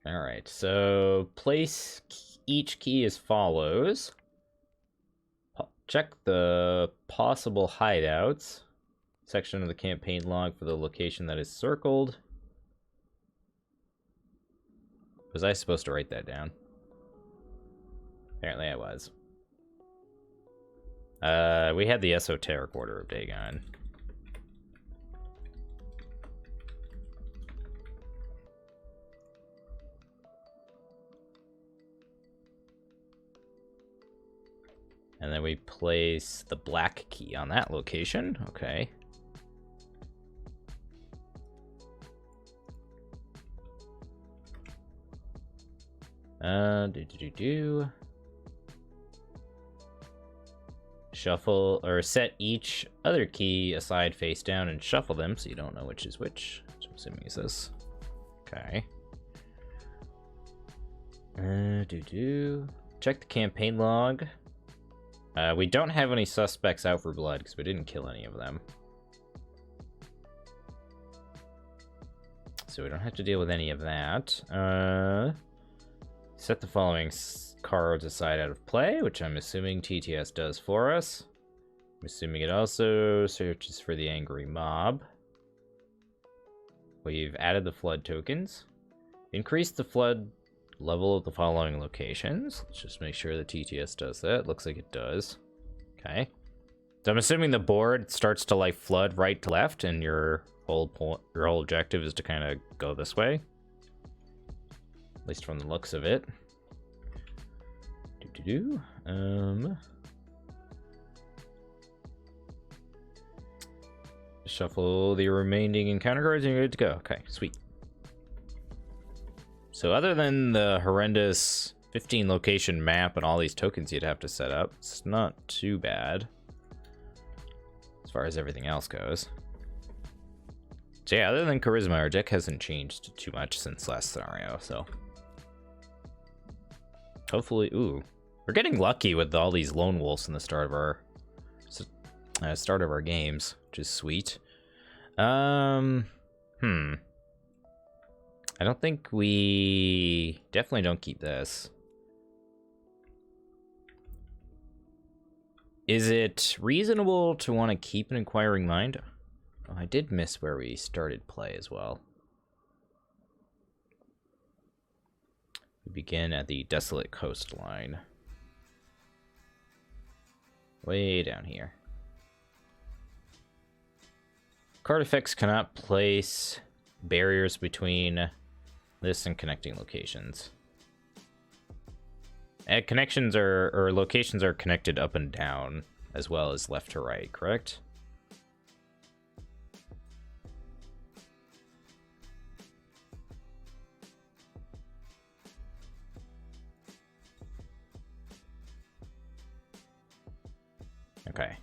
Alright, so place each key as follows. Check the possible hideouts section of the campaign log for the location that is circled. Was I supposed to write that down? Apparently I was. We had the Esoteric Order of Dagon. And then we place the black key on that location. Okay. Shuffle, or set each other key aside face down and shuffle them so you don't know which is which. Which I'm assuming is this. Okay. Check the campaign log. We don't have any suspects out for blood because we didn't kill any of them. So we don't have to deal with any of that. Set the following cards aside out of play, which I'm assuming TTS does for us. I'm assuming it also searches for the angry mob. We've added the flood tokens. Increase the flood level of the following locations. Let's just make sure the TTS does that. Looks like it does. Okay. So I'm assuming the board starts to like flood right to left, and your whole objective is to kind of go this way. At least from the looks of it. Shuffle the remaining encounter cards and you're good to go. Okay, sweet. So other than the horrendous 15 location map and all these tokens you'd have to set up, it's not too bad as far as everything else goes. So yeah, other than charisma, our deck hasn't changed too much since last scenario, so hopefully, ooh, we're getting lucky with all these lone wolves in the start of our games, which is sweet. I don't think we definitely don't keep this. Is it reasonable to want to keep an inquiring mind? Oh, I did miss where we started play as well. We begin at the desolate coastline. Way down here. Card effects cannot place barriers between this and connecting locations. And connections are, or locations are connected up and down as well as left to right, correct? Okay.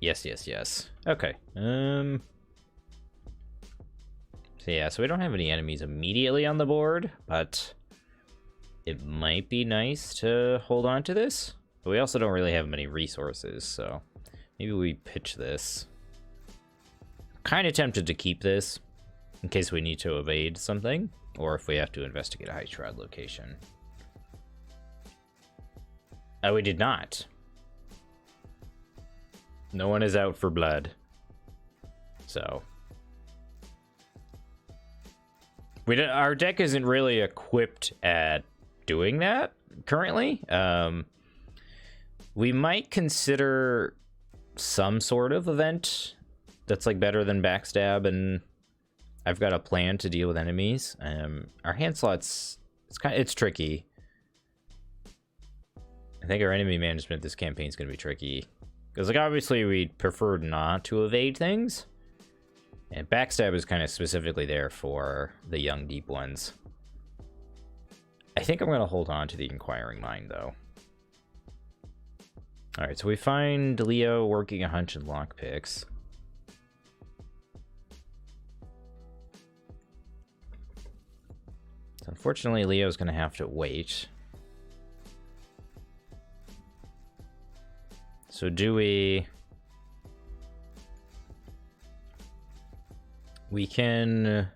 Yes. Okay. So yeah, so we don't have any enemies immediately on the board, but it might be nice to hold on to this. But we also don't really have many resources, so maybe we pitch this. Kind of tempted to keep this in case we need to evade something, or if we have to investigate a high shroud location. Oh, we did not. No one is out for blood. So our deck isn't really equipped at doing that currently. We might consider some sort of event that's like better than backstab, and I've got a plan to deal with enemies. Our hand slots, it's tricky. I think our enemy management this campaign is going to be tricky. Because, like, obviously we'd prefer not to evade things. And backstab is kind of specifically there for the young deep ones. I think I'm going to hold on to the inquiring mind, though. Alright, so we find Leo working a hunch and lockpicks. So unfortunately, Leo's going to have to wait. So do we We can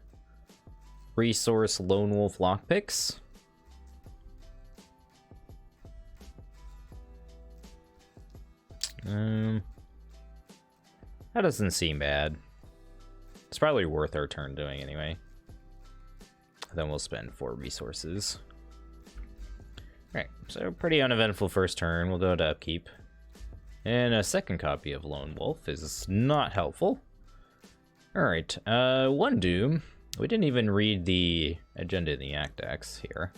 resource Lone Wolf lockpicks. That doesn't seem bad. It's probably worth our turn doing anyway. Then we'll spend 4 resources. Alright, so pretty uneventful first turn. We'll go to upkeep. And a second copy of Lone Wolf is not helpful. Alright, 1 doom. We didn't even read the agenda in the Act X here.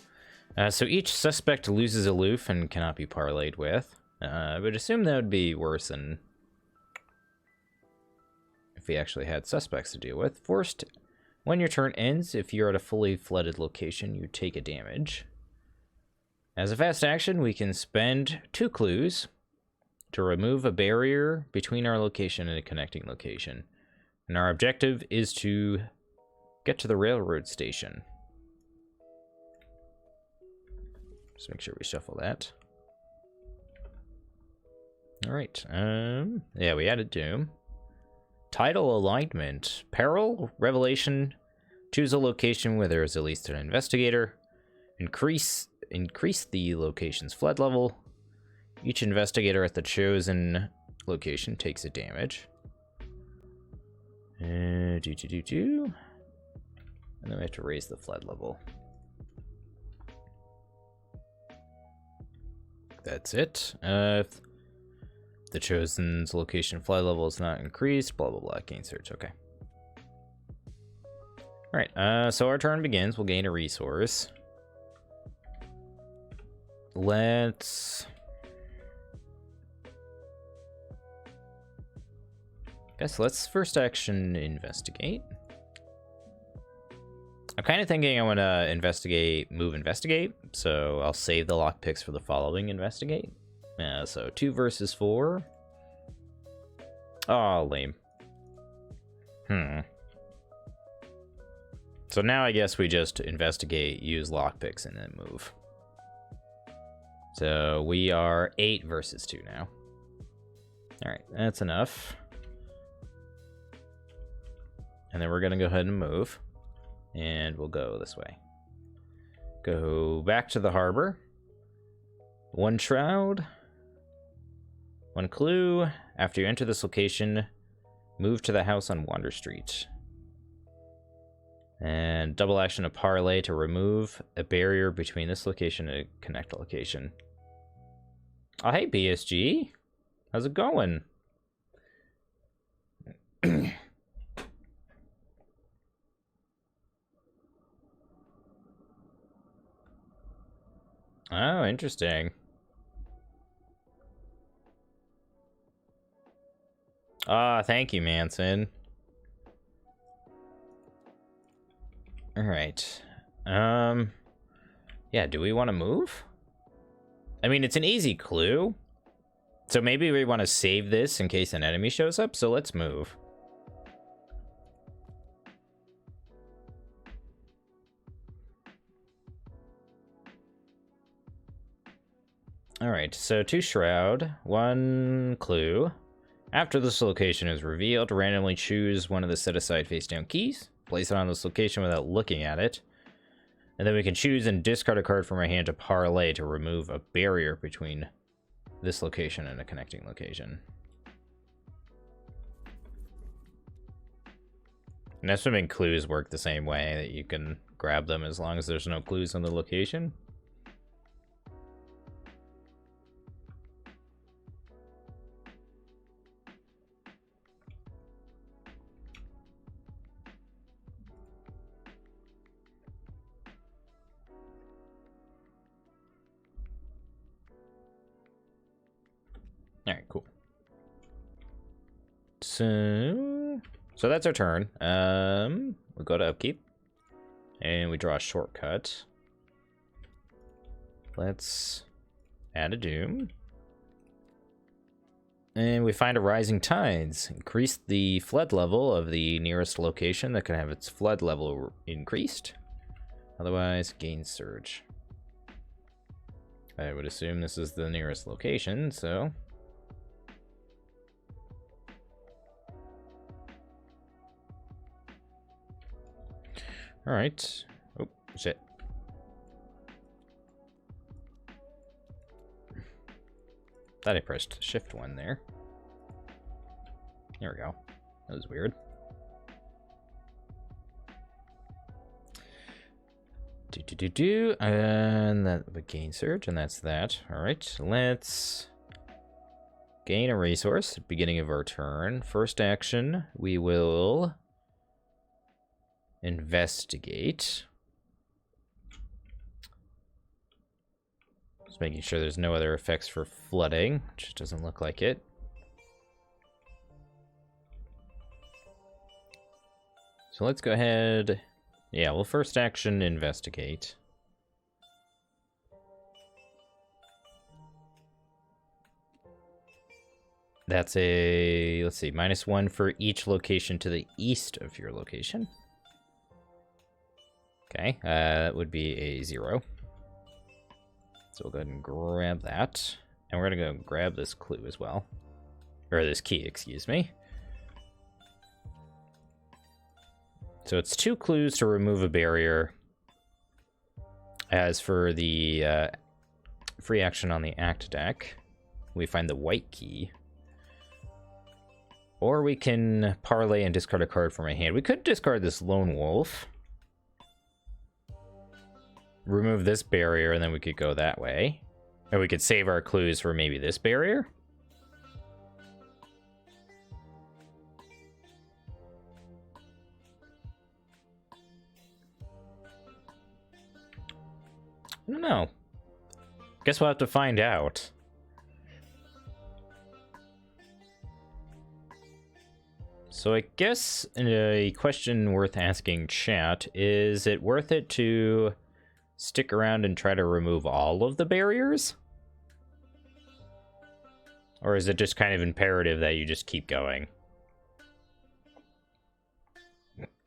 So each suspect loses aloof and cannot be parlayed with. I would assume that would be worse than if we actually had suspects to deal with. Forced, when your turn ends, if you're at a fully flooded location, you take a damage. As a fast action, we can spend 2 clues to remove a barrier between our location and a connecting location. And our objective is to get to the railroad station. Just make sure we shuffle that. Alright, yeah, we added Doom. Title alignment. Peril, Revelation. Choose a location where there is at least an investigator. Increase the location's flood level. Each investigator at the chosen location takes a damage. And then we have to raise the flood level. That's it. If the chosen's location flood level is not increased, blah blah blah, gain search. Okay. Alright, so our turn begins. We'll gain a resource. Let's first action investigate. I'm kind of thinking I want to move investigate, so I'll save the lockpicks for the following investigate. So 2 versus 4. Oh, lame. So now I guess we just investigate, use lockpicks, and then move. So we are 8 versus 2 now. Alright, that's enough. And then we're going to go ahead and move. And we'll go this way. Go back to the harbor. 1 shroud. 1 clue. After you enter this location, move to the house on Wander Street. And double action of parlay to remove a barrier between this location and a connect location. Oh, hey, BSG. How's it going? Oh, interesting. Ah, thank you, Manson. All right. Yeah, do we want to move? I mean, it's an easy clue. So maybe we want to save this in case an enemy shows up, so let's move. Alright, so 2 shroud, 1 clue. After this location is revealed, randomly choose one of the set-aside face-down keys. Place it on this location without looking at it. And then we can choose and discard a card from our hand to parlay to remove a barrier between this location and a connecting location. And assuming clues work the same way, that you can grab them as long as there's no clues on the location. Alright, cool. So that's our turn. We'll go to upkeep. And we draw a shortcut. Let's add a doom. And we find a rising tides. Increase the flood level of the nearest location that can have its flood level increased. Otherwise, gain surge. I would assume this is the nearest location, so... Alright. Oh, shit. Thought I pressed shift 1 there. There we go. That was weird. And that would gain surge, and that's that. Alright, let's gain a resource at the beginning of our turn. First action, we will investigate. Just making sure there's no other effects for flooding, which doesn't look like it. So let's go ahead. Yeah, we'll first action investigate. That's a, let's see, -1 for each location to the east of your location. Okay, that would be a 0. So we'll go ahead and grab that. And we're gonna go grab this clue as well. Or this key, excuse me. So it's 2 clues to remove a barrier. As for the free action on the act deck, we find the white key. Or we can parlay and discard a card from my hand. We could discard this lone wolf. Remove this barrier, and then we could go that way. Or we could save our clues for maybe this barrier. I don't know. Guess we'll have to find out. So I guess a question worth asking chat, is it worth it to stick around and try to remove all of the barriers? Or is it just kind of imperative that you just keep going?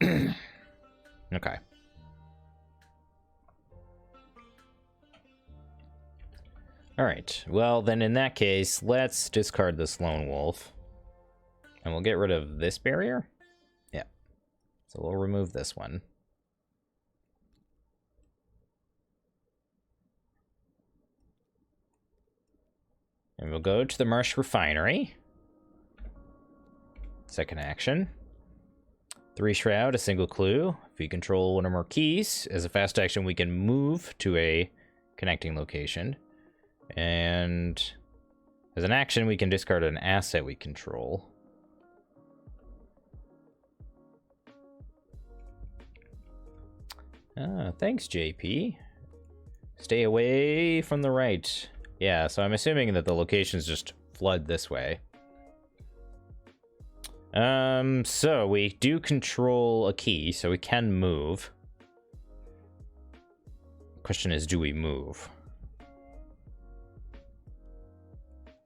Okay. Alright, well then in that case, let's discard this lone wolf. And we'll get rid of this barrier? Yeah. So we'll remove this one. And we'll go to the Marsh Refinery. Second action. 3 Shroud, a single clue. If we control one or more keys, as a fast action we can move to a connecting location. And as an action we can discard an asset we control. Thanks, JP. Stay away from the right. Yeah, so I'm assuming that the locations just flood this way. So we do control a key, so we can move. Question is, do we move?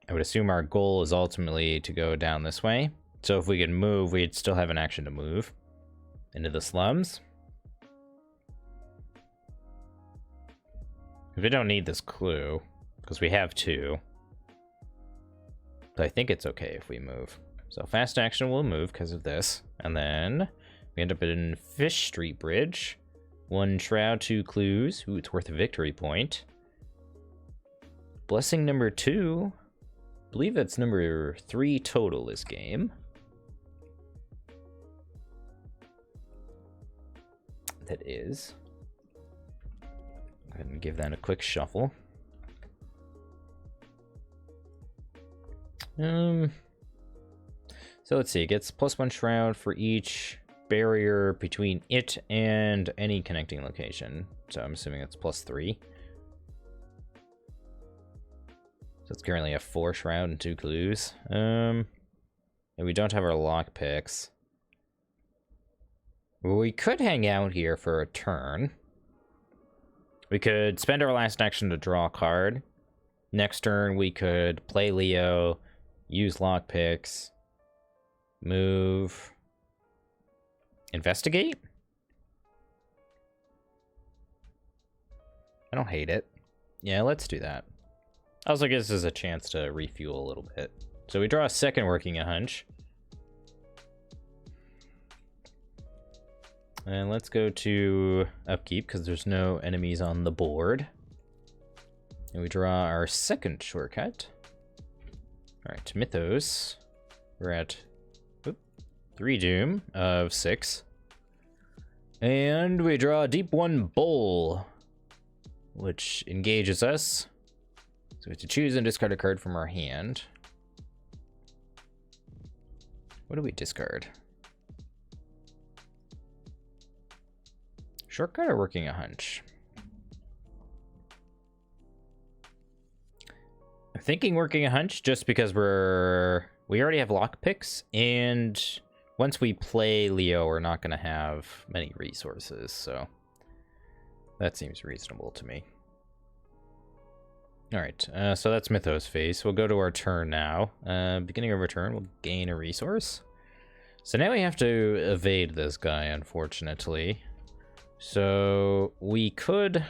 I would assume our goal is ultimately to go down this way. So if we could move, we'd still have an action to move into the slums. We don't need this clue, because we have 2. But I think it's okay if we move. So fast action will move because of this. And then we end up in Fish Street Bridge. 1 Shroud, 2 clues. Ooh, it's worth a victory point. Blessing number 2. I believe that's number 3 total this game. That is. Go ahead and give that a quick shuffle. So let's see, it gets +1 Shroud for each barrier between it and any connecting location. So I'm assuming it's +3. So it's currently a 4 Shroud and 2 clues. And we don't have our lock picks. We could hang out here for a turn. We could spend our last action to draw a card. Next turn, we could play Leo, use lockpicks, move, investigate? I don't hate it. Yeah, let's do that. Also gives us a chance to refuel a little bit. So we draw a second working a hunch. And let's go to upkeep, because there's no enemies on the board. And we draw our second shortcut. Alright, Mythos. We're at 3 doom of 6. And we draw a deep 1 bowl, which engages us. So we have to choose and discard a card from our hand. What do we discard? Shortcut or working a hunch? I'm thinking working a hunch just because we already have lockpicks, and once we play Leo, we're not going to have many resources, so that seems reasonable to me. Alright, so that's Mythos phase. We'll go to our turn now. Beginning of our turn, we'll gain a resource. So now we have to evade this guy, unfortunately. So we could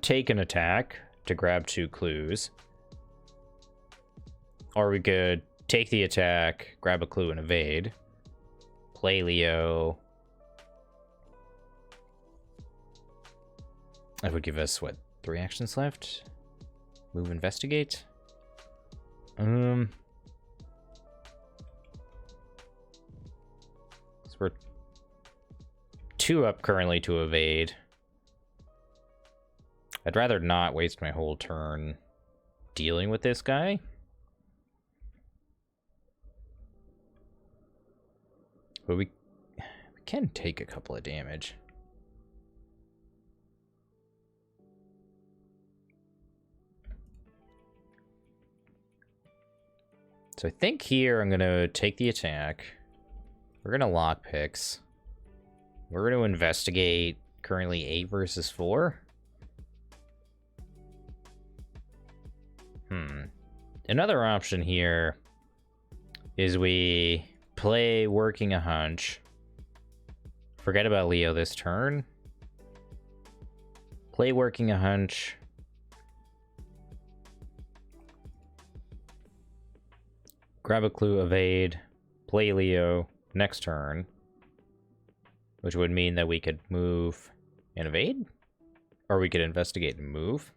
take an attack to grab 2 clues. Or we could take the attack, grab a clue, and evade. Play Leo. That would give us, what, 3 actions left? Move, investigate? So we're 2 up currently to evade. I'd rather not waste my whole turn dealing with this guy. But we can take a couple of damage. So I think here I'm going to take the attack. We're going to lock picks. We're going to investigate currently 8 versus 4. Another option here is we play working a hunch. Forget about Leo this turn. Play working a hunch. Grab a clue, evade, play Leo next turn. Which would mean that we could move and evade? Or we could investigate and move.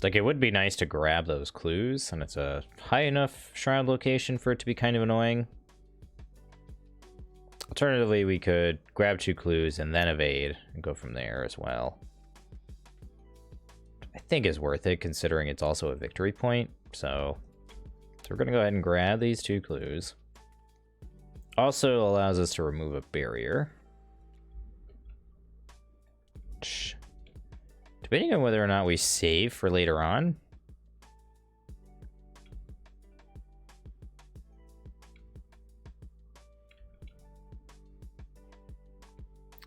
Like, it would be nice to grab those clues, and it's a high enough shroud location for it to be kind of annoying. Alternatively, we could grab 2 clues and then evade and go from there as well. I think is worth it, considering it's also a victory point. So we're going to go ahead and grab these 2 clues. Also allows us to remove a barrier. Depending on whether or not we save for later on.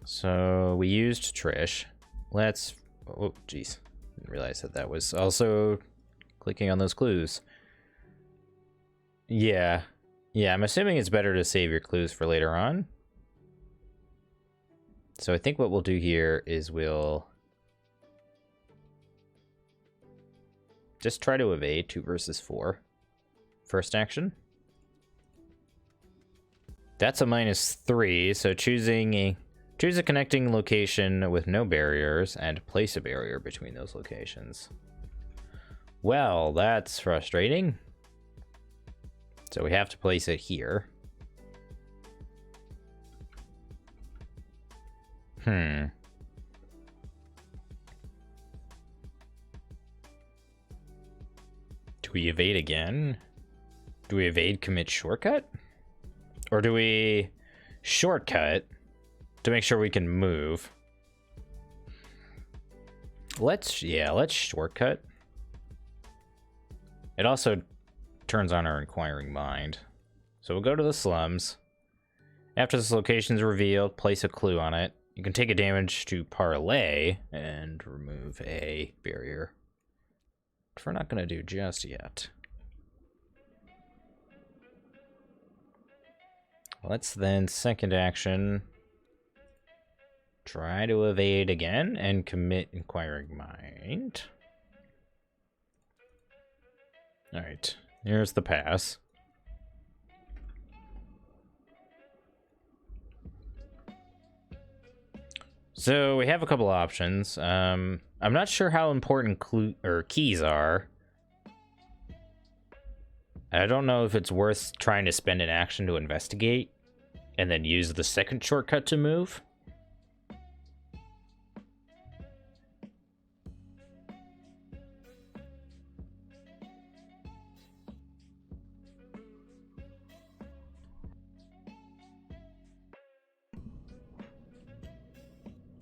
So we used Trish. Let's... Oh, jeez. Didn't realize that that was also clicking on those clues. Yeah. Yeah, I'm assuming it's better to save your clues for later on. So I think what we'll do here is we'll just try to evade 2 versus 4. First action. That's a -3, so choose a connecting location with no barriers and place a barrier between those locations. Well, that's frustrating. So we have to place it here. Do we evade again? Do we evade commit shortcut? Or do we shortcut to make sure we can move? Let's shortcut. It also turns on our inquiring mind. So we'll go to the slums. After this location is revealed, place a clue on it. You can take a damage to parlay and remove a barrier. Which we're not going to do just yet. Let's then, second action, try to evade again and commit inquiring mind. Alright, here's the pass. So we have a couple options. I'm not sure how important keys are. I don't know if it's worth trying to spend an action to investigate and then use the second shortcut to move.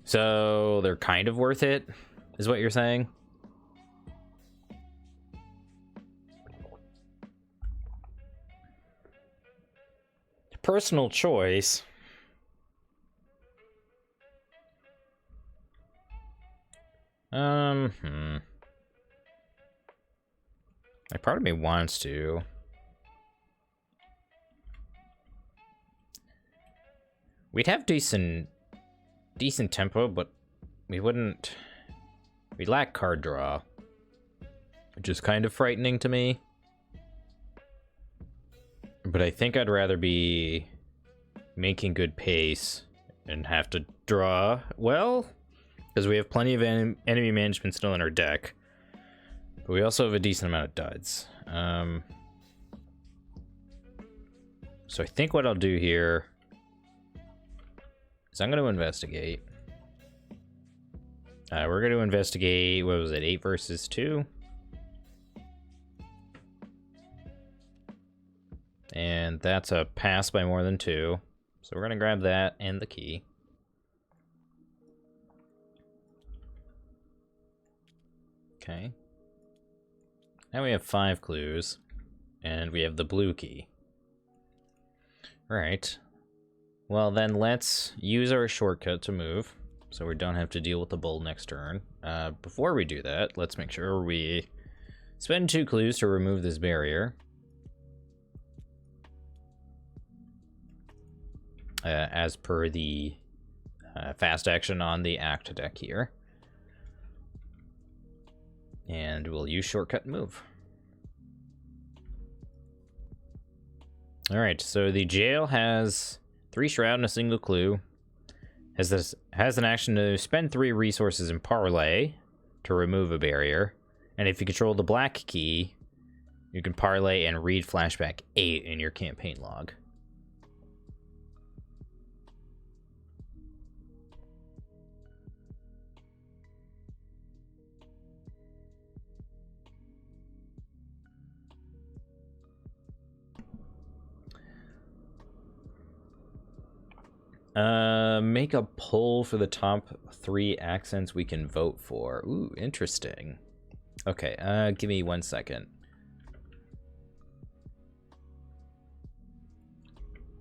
So they're kind of worth it, is what you're saying? Personal choice. Like, part of me wants to. We'd have decent tempo, but we wouldn't. We lack card draw, which is kind of frightening to me. But I think I'd rather be making good pace and have to draw well, because we have plenty of enemy management still in our deck. But we also have a decent amount of duds. So I think what I'll do here is I'm going to investigate. We're going to investigate, what was it, 8 versus 2? And that's a pass by more than 2. So we're going to grab that and the key. Okay. Now we have 5 clues. And we have the blue key. Alright. Well, then let's use our shortcut to move, so we don't have to deal with the bull next turn. Before we do that, let's make sure we spend 2 clues to remove this barrier. As per the fast action on the act deck here. And we'll use shortcut and move. Alright, so the jail has 3 shroud and a single clue. Has an action to spend 3 resources in parlay to remove a barrier. And if you control the black key, you can parlay and read flashback 8 in your campaign log. Make a poll for the top 3 accents we can vote for. Ooh, interesting. Okay, give me 1 second.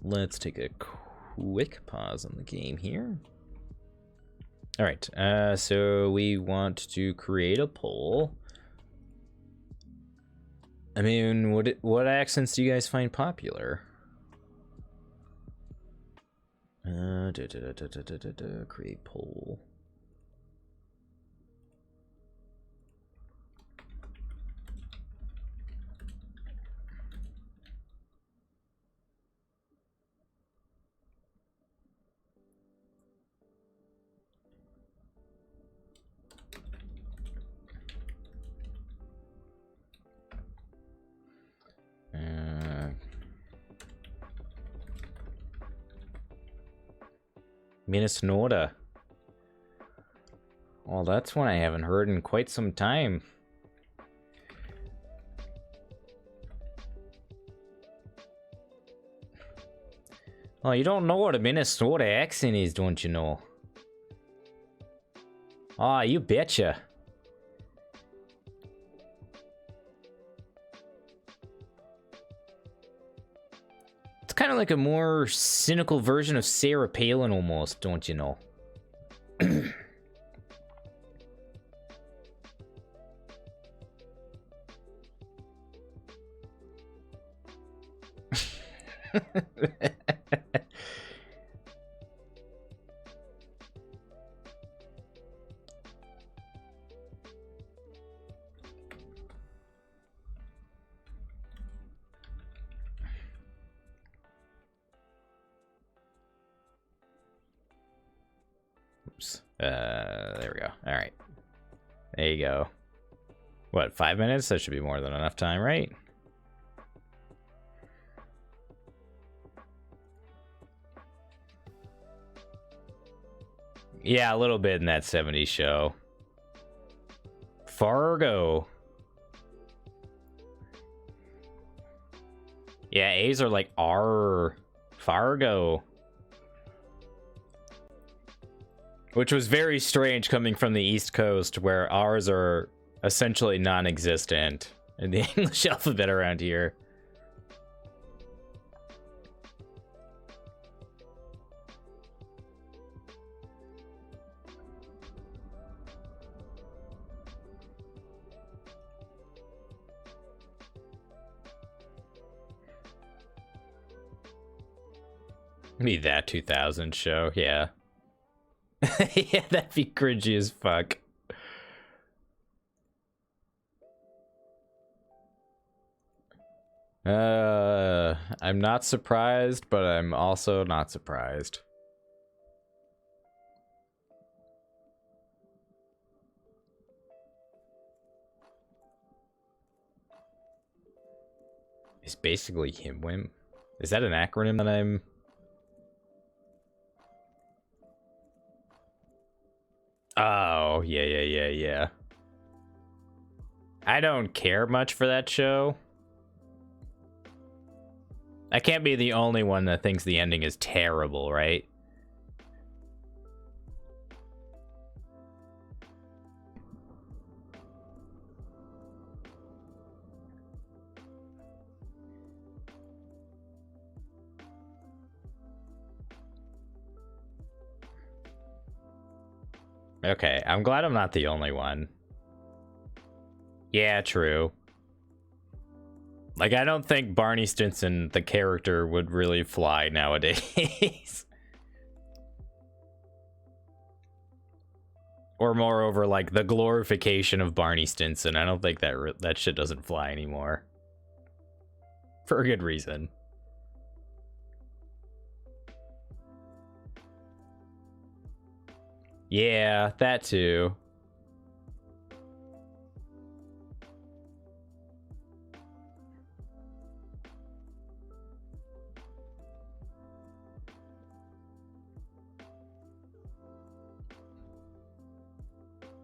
Let's take a quick pause on the game here. All right, so we want to create a poll. I mean, what accents do you guys find popular? Create poll. Minnesota. Well, that's one I haven't heard in quite some time. Oh, you don't know what a Minnesota accent is, don't you know? Ah, you betcha. It's kind of like a more cynical version of Sarah Palin almost, don't you know? Oops. There we go. All right. There you go. What, 5 minutes? That should be more than enough time, right? Yeah, a little bit in that 70s show. Fargo. Yeah, A's are like R. Fargo. Which was very strange coming from the East Coast, where R's are essentially non-existent in the English alphabet around here. Be that 2000 show, yeah. Yeah, that'd be cringy as fuck. I'm not surprised, but I'm also not surprised. It's basically HIMWIM. Is that an acronym that I'm... Oh, yeah. I don't care much for that show. I can't be the only one that thinks the ending is terrible, right? Okay, I'm glad I'm not the only one. Yeah, true. Like, I don't think Barney Stinson, the character, would really fly nowadays. Or moreover, like, the glorification of Barney Stinson. I don't think that shit doesn't fly anymore. For a good reason. Yeah, that too.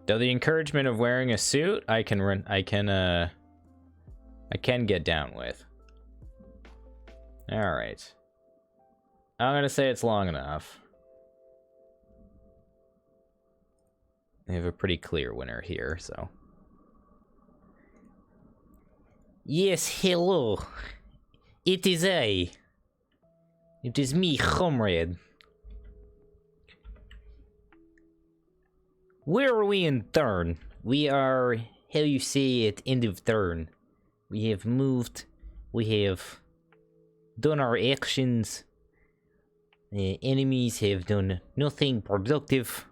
Though the encouragement of wearing a suit, I can get down with. All right. I'm gonna say it's long enough. We have a pretty clear winner here, so. Yes, hello. It is I. It is me, comrade. Where are we in turn? We are, how you say, at end of turn. We have moved. We have done our actions. Enemies have done nothing productive.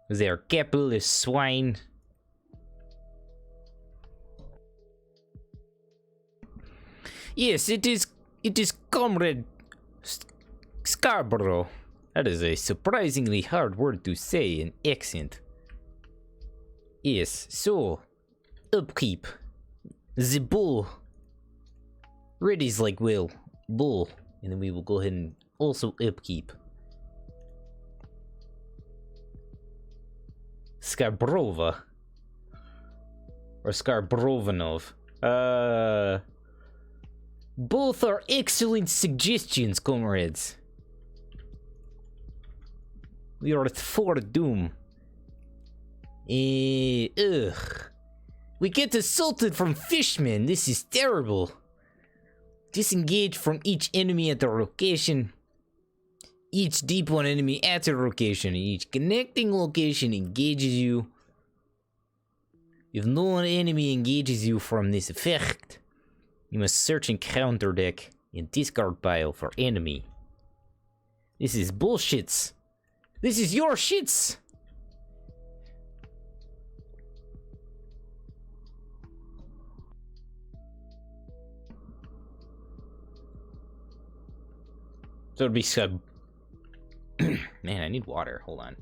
They are capitalist swine. Yes, it is Comrade Scarborough. That is a surprisingly hard word to say in accent. Yes, so, upkeep. The bull. Ready's like, well, bull. And then we will go ahead and also upkeep. Skarbrova. Or Skarbrovanov. Both are excellent suggestions, comrades. We are at 4 doom. We get assaulted from fishmen. This is terrible. Disengage from each enemy at their location. Each deep one enemy at their location. Each connecting location engages you. If no one enemy engages you from this effect, you must search and counter deck and discard pile for enemy. This is bullshits. This is your shits! So it'd be Man, I need water. Hold on.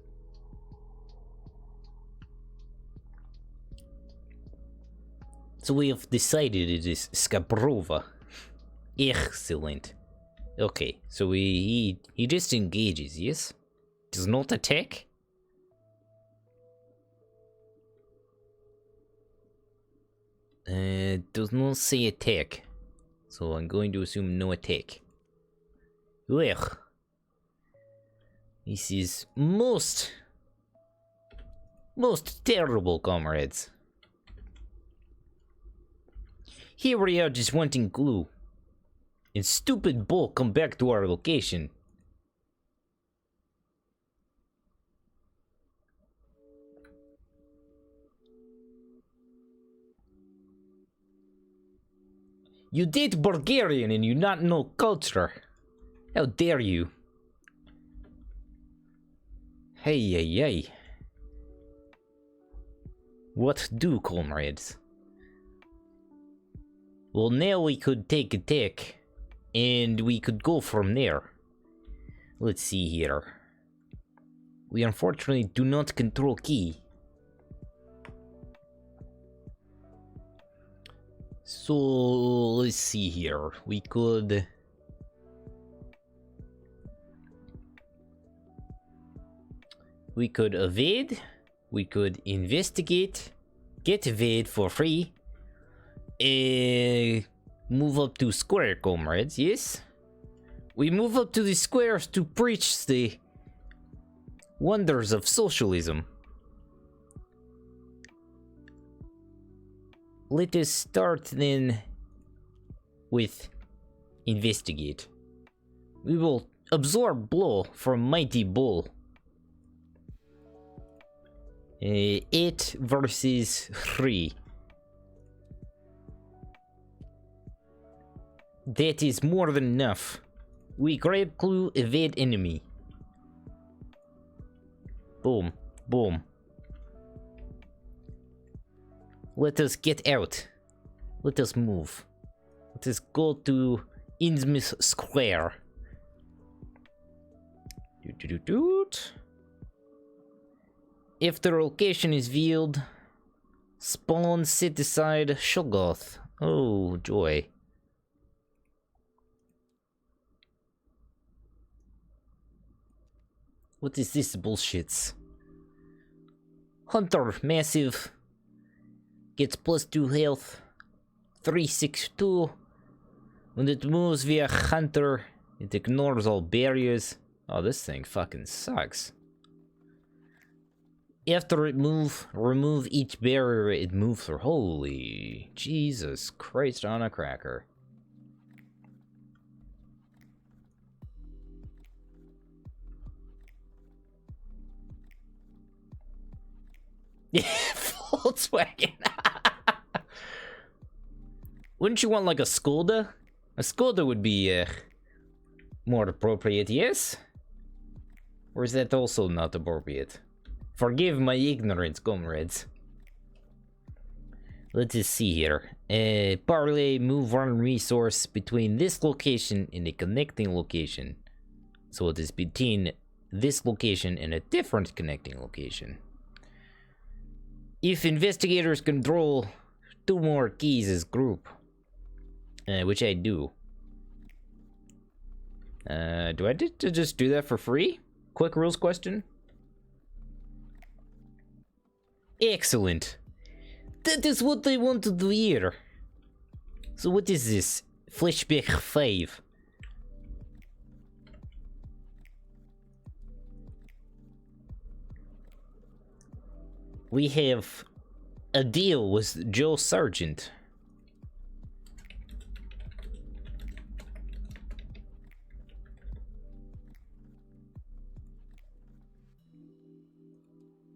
So we have decided it is Skabrova. Excellent. Okay, so he just engages, yes? Does not attack? Does not say attack. So I'm going to assume no attack. Well, this is most terrible, comrades. Here we are just wanting glue. And stupid bull come back to our location. You date Bulgarian and you not know culture. How dare you? Hey, hey, hey. What do, comrades? Well, now we could take a attack, and we could go from there. Let's see here. We unfortunately do not control key. So, let's see here. We could... evade. We could investigate. Get evade for free. Move up to square, comrades, yes? We move up to the squares to preach the wonders of socialism. Let us start then with investigate. We will absorb blow from mighty bull. 8 versus 3. That is more than enough. We grab clue, evade enemy. Boom, boom. Let us get out. Let us move. Let us go to Innsmouth Square. If the location is viewed, spawn set aside Shoggoth. Oh, joy. What is this bullshit? Hunter, massive. Gets +2 health. 362. When it moves via Hunter, it ignores all barriers. Oh, this thing fucking sucks. After it remove each barrier it moves through. Holy Jesus Christ on a cracker. Yeah, Volkswagen. Wouldn't you want like a Skoda? A Skoda would be more appropriate, yes? Or is that also not appropriate? Forgive my ignorance, comrades. Let's just see here. Parlay, move one resource between this location and a connecting location. So it is between this location and a different connecting location. If investigators control 2 more keys as group, which I do. Do I need to just do that for free? Quick rules question. Excellent. That is what I want to do here. So what is this? Flashback 5. We have a deal with Joe Sargent.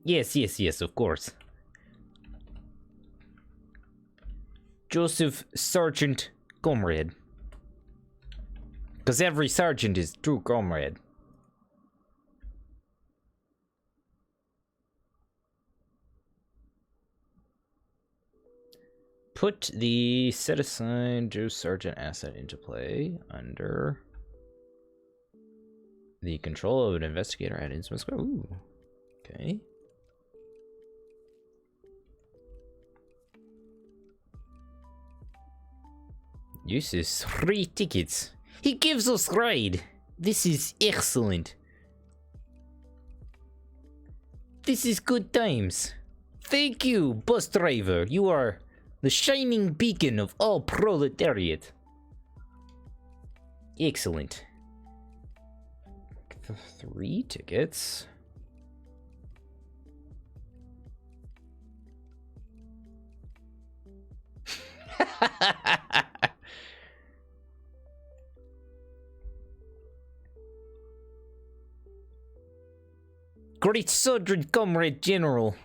Yes, of course. Joseph Sergeant Comrade. Because every sergeant is true comrade. Put the set aside Joe Sergeant asset into play under the control of an investigator at Innsmouth Square. Ooh. Okay. Uses 3 tickets. He gives us ride. This is excellent. This is good times. Thank you, bus driver. You are the shining beacon of all proletariat. Excellent. 3 tickets. Great Sergeant Comrade General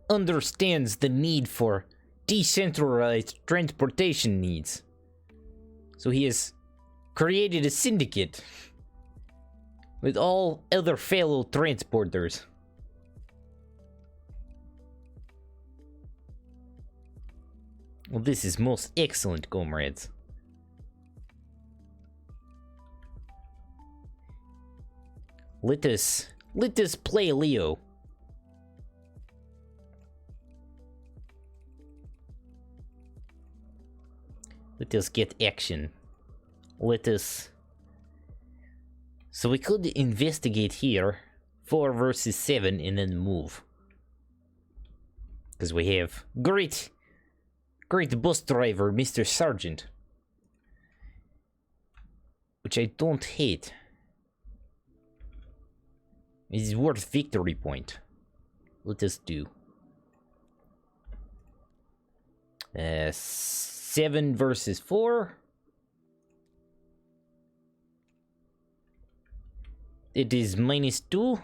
understands the need for decentralized transportation needs. So he has created a syndicate with all other fellow transporters. Well, this is most excellent, comrades. Let us play Leo. Let us get action. Let us... So we could investigate here, 4 versus 7, and then move. Because we have great bus driver, Mr. Sergeant. Which I don't hate. It is worth victory point. Let us do. 7 versus 4. It is -2.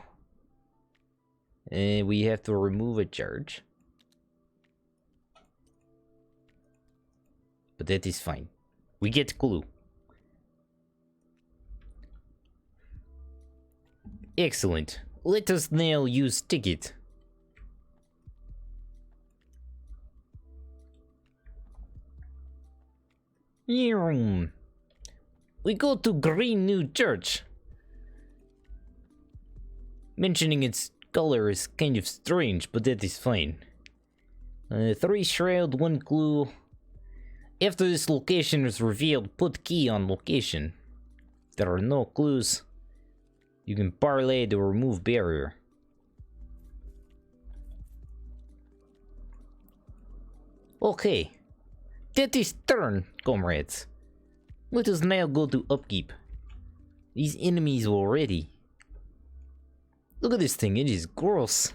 We have to remove a charge. But that is fine. We get clue. Excellent. Let us now use ticket. We go to Green New Church. Mentioning its color is kind of strange, but that is fine. 3 shroud, 1 clue. After this location is revealed, put key on location. If there are no clues, you can parlay the remove barrier. Okay. That is turn, comrades. Let us now go to upkeep. These enemies already. Look at this thing, it is gross.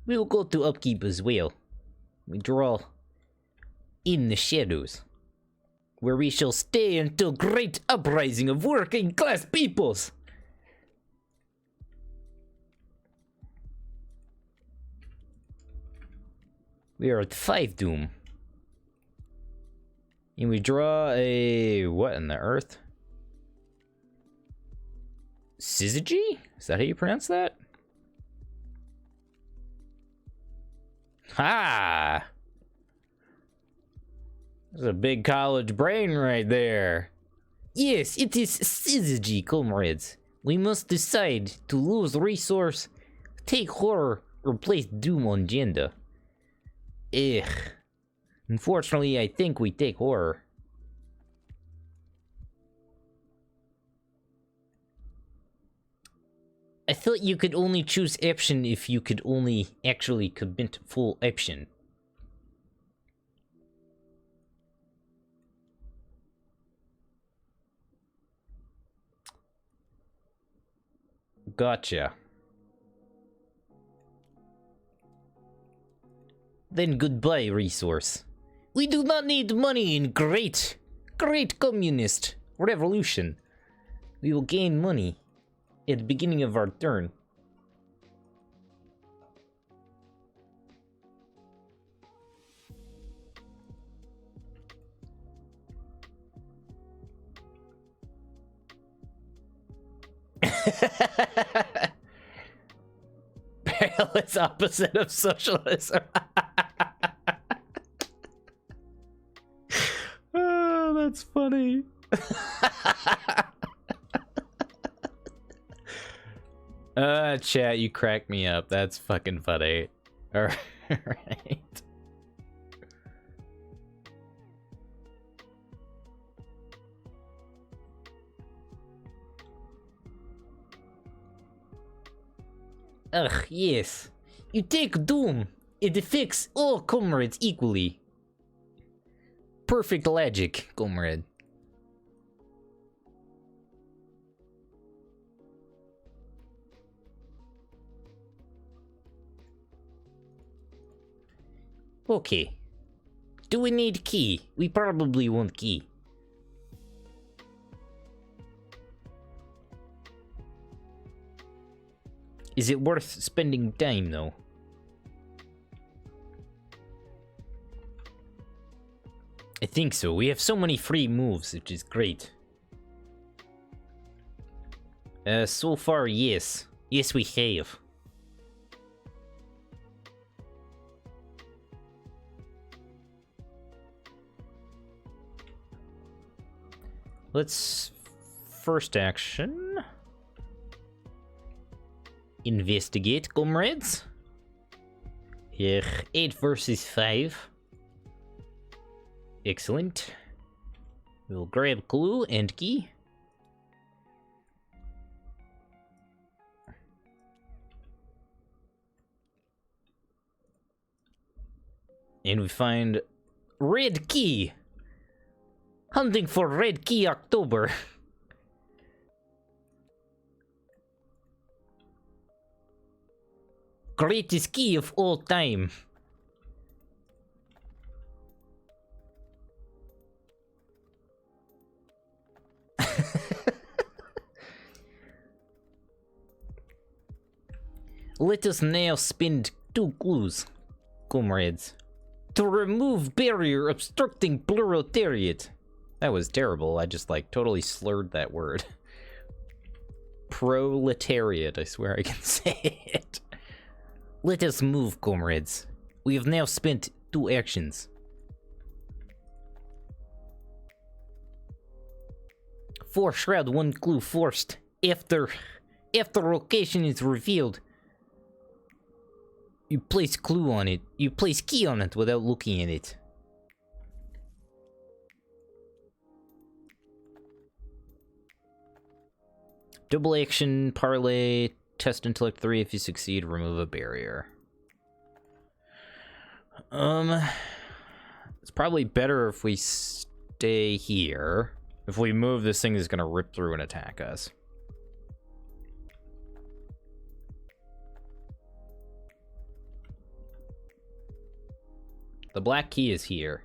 We will go to upkeep as well. We draw in the shadows, where we shall stay until great uprising of working class peoples. We are at 5 doom. And we draw a... what in the earth? LCG? Is that how you pronounce that? Ha! That's a big college brain right there. Yes, it is LCG, comrades. We must decide to lose resource, take horror, or place doom on agenda. Ugh. Unfortunately, I think we take horror. I thought you could only choose option if you could only actually commit full option. Gotcha. Then goodbye, resource. We do not need money in great communist revolution. We will gain money at the beginning of our turn. Perilous opposite of socialism. Oh, that's funny. Chat, you cracked me up. That's fucking funny. Alright. Ugh, yes. You take Doom. It affects all comrades equally. Perfect logic, comrade. Okay. Do we need key? We probably want key. Is it worth spending time, though? I think so. We have so many free moves, which is great. So far, yes. Yes, we have. Let's... First action... Investigate, comrades. Here, 8 versus 5. Excellent. We'll grab clue and key. And we find red key. Hunting for red key October. Greatest key of all time. Let us now spend 2 clues, comrades. To remove barrier obstructing proletariat. That was terrible. I just like totally slurred that word. Proletariat, I swear I can say it. Let us move, comrades. We have now spent 2 actions. Four shroud, 1 clue forced. After location is revealed, you place clue on it. You place key on it without looking at it. Double action, parlay, test intellect 3. If you succeed, remove a barrier. It's probably better if we stay here. If we move, this thing is gonna rip through and attack us. The black key is here.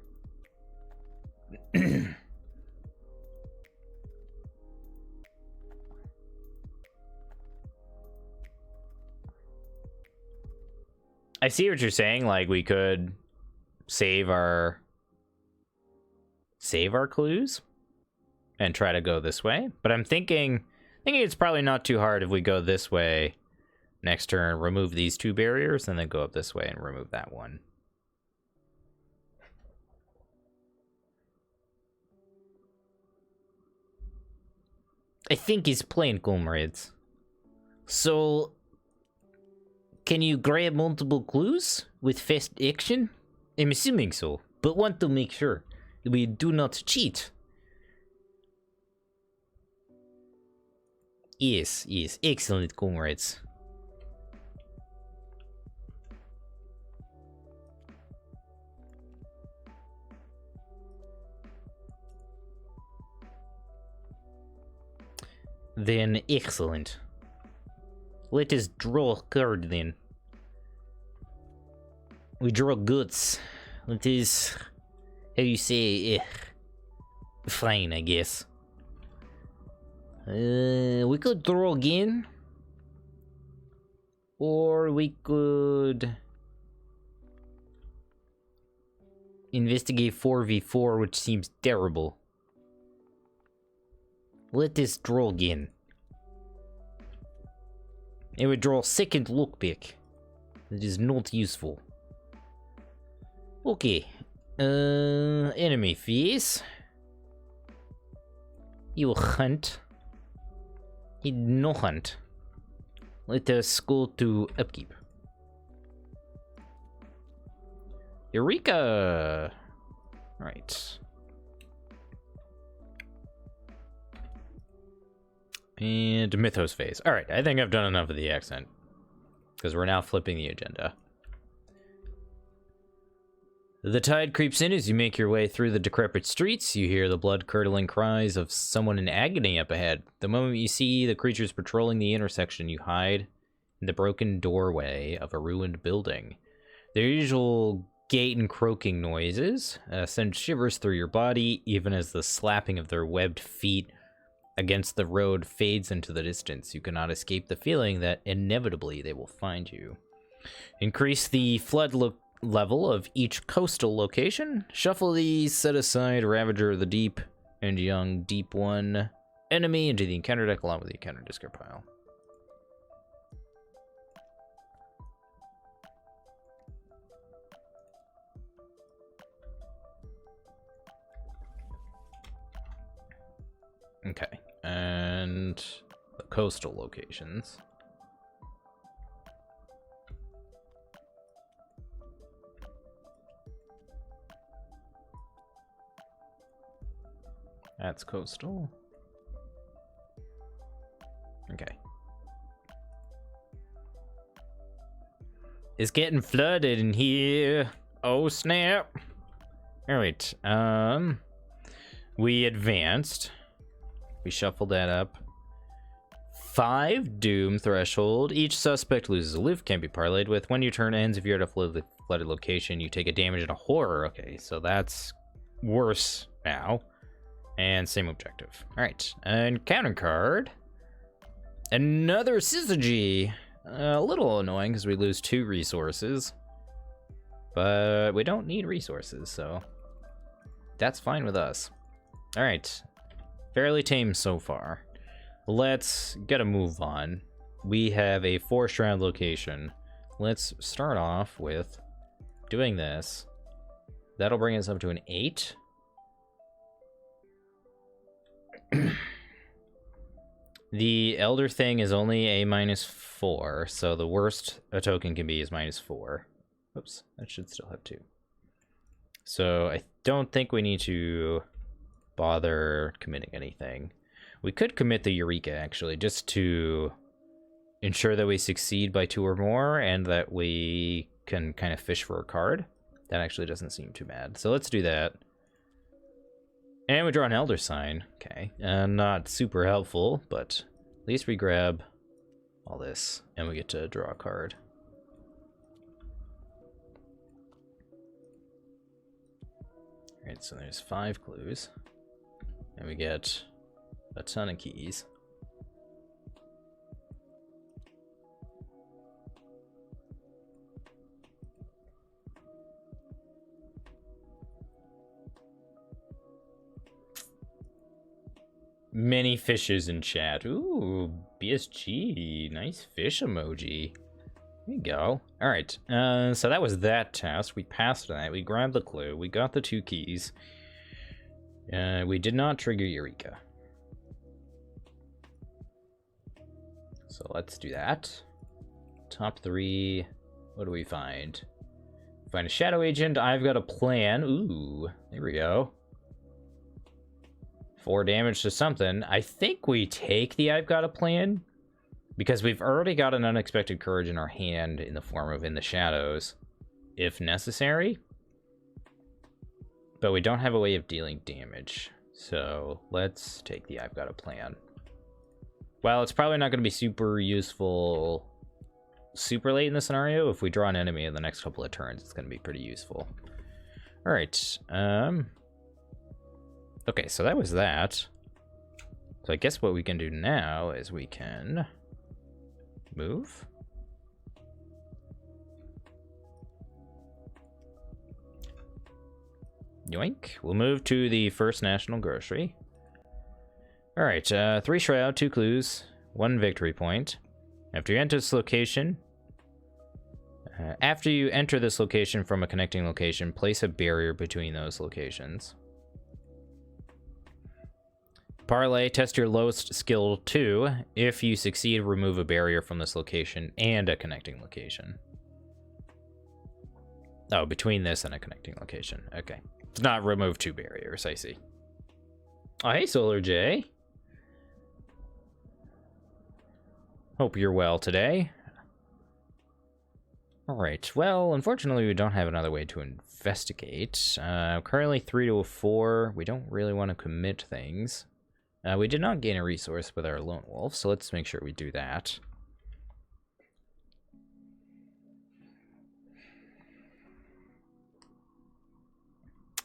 I see what you're saying, like we could save our clues and try to go this way, but I'm thinking it's probably not too hard if we go this way next turn, remove these 2 barriers, and then go up this way and remove that one. I think he's playing, comrades. So, can you grab multiple clues with fast action? I'm assuming so, but want to make sure we do not cheat. Yes, excellent, comrades. Then, excellent. Let us draw a card, then. We draw goods. Let us... how you say... fine, I guess. We could draw again. Or we could... investigate 4v4, which seems terrible. Let us draw again. It would draw a second lookpick. That is not useful. Okay. Enemy phase. You hunt. He no hunt. Let us go to upkeep. Eureka! Alright. And Mythos phase. Alright, I think I've done enough of the accent. Because we're now flipping the agenda. The tide creeps in as you make your way through the decrepit streets. You hear the blood-curdling cries of someone in agony up ahead. The moment you see the creatures patrolling the intersection, you hide in the broken doorway of a ruined building. Their usual gate and croaking noises send shivers through your body, even as the slapping of their webbed feet against the road fades into the distance. You cannot escape the feeling that inevitably they will find you. Increase the flood level of each coastal location. Shuffle the set aside Ravager of the Deep and Young Deep One enemy into the encounter deck along with the encounter discard pile. Okay, and the coastal locations. That's coastal. Okay. It's getting flooded in here. Oh, snap. All right. We advanced. We shuffled that up. 5 Doom threshold. Each suspect loses a lift, can't be parlayed with. When your turn ends, if you're at a flooded location, you take a damage and a horror. Okay, so that's worse now. And same objective. All right, encounter card. Another syzygy. A little annoying because we lose 2 resources. But we don't need resources, so that's fine with us. All right, fairly tame so far. Let's get a move on. We have a 4-shroud location. Let's start off with doing this. That'll bring us up to an 8. The Elder thing is only a -4, so the worst a token can be is -4. Oops, that should still have 2. So I don't think we need to bother committing anything. We could commit the Eureka, actually, just to ensure that we succeed by 2 or more and that we can kind of fish for a card. That actually doesn't seem too bad. So let's do that. And we draw an Elder Sign. Okay. Not super helpful, but at least we grab all this and we get to draw a card. Alright, so there's 5 clues. And we get a ton of keys. Many fishes in chat. Ooh, BSG. Nice fish emoji. There you go. All right. So that was that task. We passed that. We grabbed the clue. We got the 2 keys. We did not trigger Eureka. So let's do that. Top 3. What do we find? Find a shadow agent. I've got a plan. Ooh, there we go. 4 damage to something. I think we take the I've got a plan because we've already got an unexpected courage in our hand in the form of In the Shadows, if necessary. But we don't have a way of dealing damage. So let's take the I've got a plan. Well, it's probably not going to be super useful super late in the scenario. If we draw an enemy in the next couple of turns, it's going to be pretty useful. All right. Okay, so that was that. So I guess what we can do now is we can move. Yoink. We'll move to the First National Grocery. All right, 3 Shroud, 2 Clues, 1 Victory Point. After you enter this location, from a connecting location, place a barrier between those locations. Parlay, test your lowest skill 2. If you succeed, remove a barrier from this location and a connecting location. Oh, between this and a connecting location. Okay. It's not remove 2 barriers, I see. Oh, hey, Solar J. Hope you're well today. Alright, well, unfortunately we don't have another way to investigate. Currently 3 to a 4. We don't really want to commit things. We did not gain a resource with our lone wolf, so let's make sure we do that.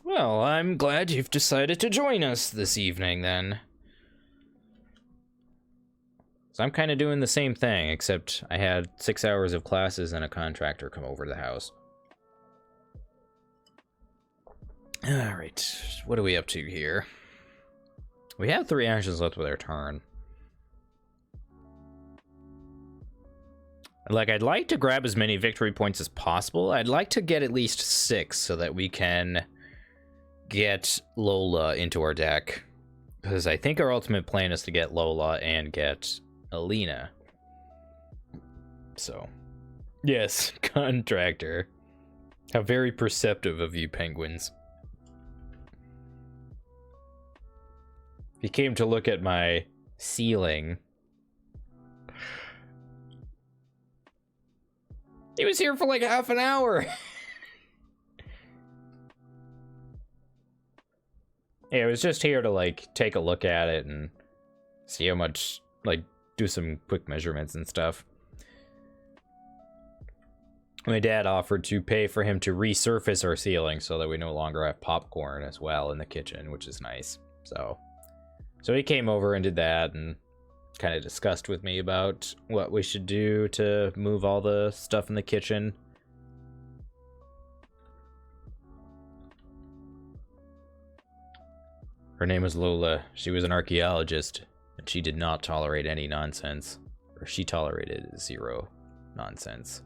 Well, I'm glad you've decided to join us this evening, then. So I'm kind of doing the same thing, except I had 6 hours of classes and a contractor come over to the house. Alright, what are we up to here? We have 3 actions left with our turn. Like, I'd like to grab as many victory points as possible. I'd like to get at least 6 so that we can get Lola into our deck. Because I think our ultimate plan is to get Lola and get Alina. So, yes, contractor. How very perceptive of you, penguins. He came to look at my ceiling. He was here for like half an hour. Yeah, I was just here to like take a look at it and see how much, like, do some quick measurements and stuff. My dad offered to pay for him to resurface our ceiling so that we no longer have popcorn as well in the kitchen, which is nice. So he came over and did that and kind of discussed with me about what we should do to move all the stuff in the kitchen. Her name was Lola. She was an archaeologist, and she did not tolerate any nonsense. Or she tolerated 0 nonsense.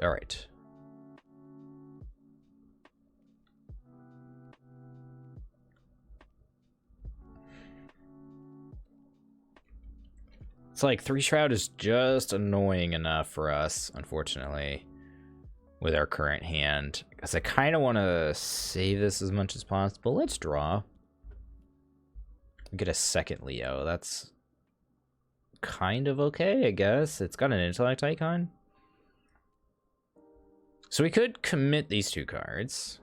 All right. It's like 3 Shroud is just annoying enough for us, unfortunately, with our current hand. Because I kind of want to save this as much as possible. Let's draw. Get a second Leo. That's kind of okay, I guess. It's got an intellect icon. So we could commit these 2 cards.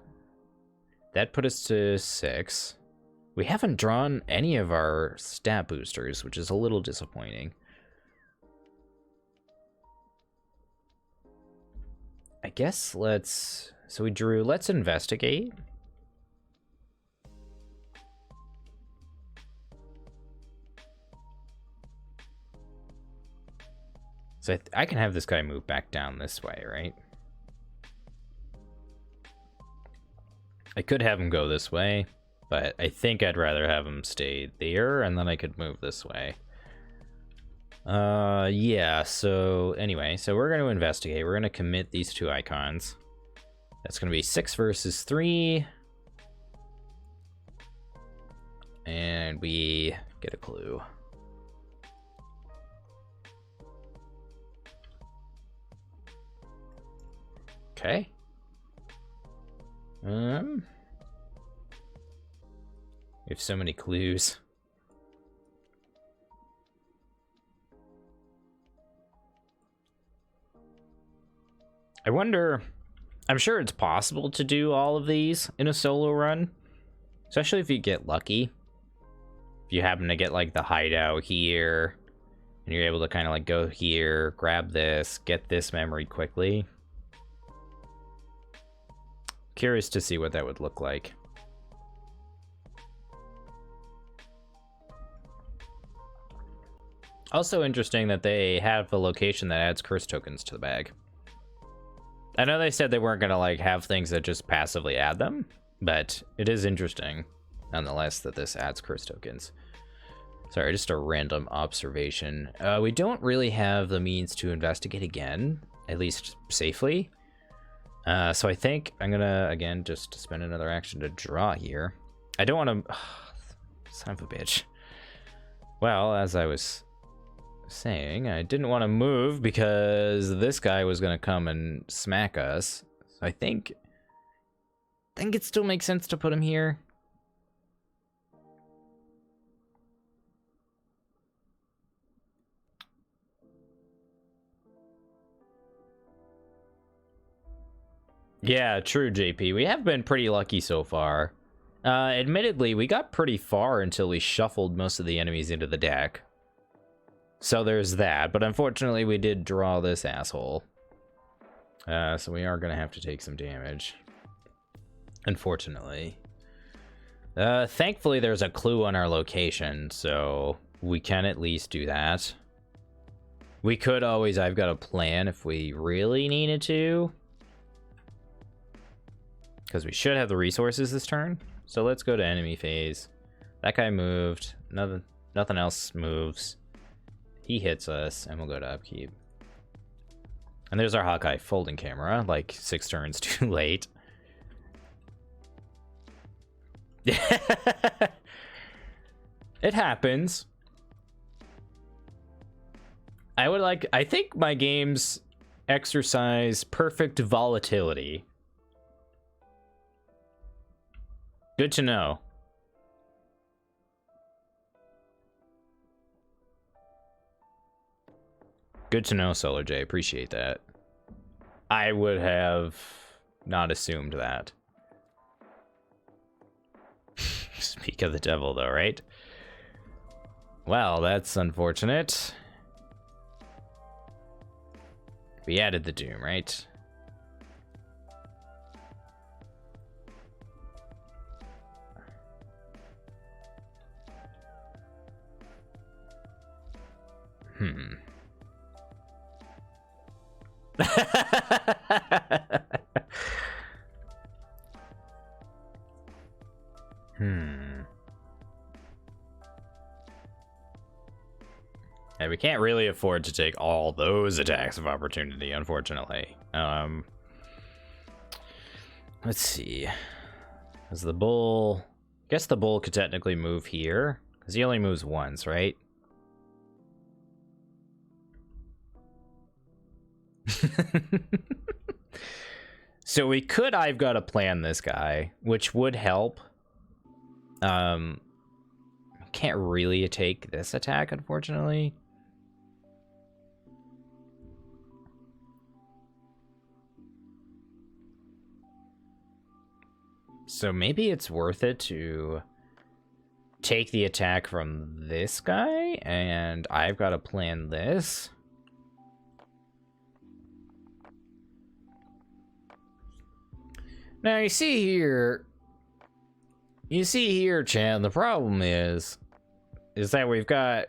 That put us to 6. We haven't drawn any of our stat boosters, which is a little disappointing. I guess let's... So we drew, let's investigate. So I can have this guy move back down this way, right? I could have him go this way, but I think I'd rather have him stay there, and then I could move this way. Yeah, so anyway, so we're going to investigate. We're going to commit these 2 icons. That's going to be 6 versus 3. And we get a clue. Okay. We have so many clues. I wonder, I'm sure it's possible to do all of these in a solo run, especially if you get lucky. If you happen to get like the hideout here, and you're able to kind of like go here, grab this, get this memory quickly. Curious to see what that would look like. Also interesting that they have a location that adds curse tokens to the bag. I know they said they weren't gonna like have things that just passively add them, but it is interesting nonetheless that this adds curse tokens. Sorry, just a random observation. We don't really have the means to investigate again, at least safely. So I think I'm gonna, again, just spend another action to draw here. I don't want to... Son of a bitch. Well, as I was saying, I didn't want to move because this guy was going to come and smack us. So I think it still makes sense to put him here. Yeah, true, JP. We have been pretty lucky so far. Admittedly, we got pretty far until we shuffled most of the enemies into the deck. So there's that, but unfortunately we did draw this asshole. So we are gonna have to take some damage. Unfortunately. Thankfully there's a clue on our location, so we can at least do that. We could always, I've got a plan if we really needed to. Because we should have the resources this turn. So let's go to enemy phase. That guy moved. Nothing else moves. He hits us, and we'll go to upkeep. And there's our Hawkeye folding camera, like 6 turns too late. It happens. I think my games exercise perfect volatility. Good to know. Good to know, Solar J. Appreciate that. I would have not assumed that. Speak of the devil, though, right? Well, that's unfortunate. We added the Doom, right? And we can't really afford to take all those attacks of opportunity, unfortunately. Let's see. Is the bull... I guess the bull could technically move here, because he only moves once, right? So we could I've got to plan this guy, which would help. Can't really take this attack, unfortunately. So maybe it's worth it to take the attack from this guy, and I've got to plan this. Now you see here, Chan, the problem is that we've got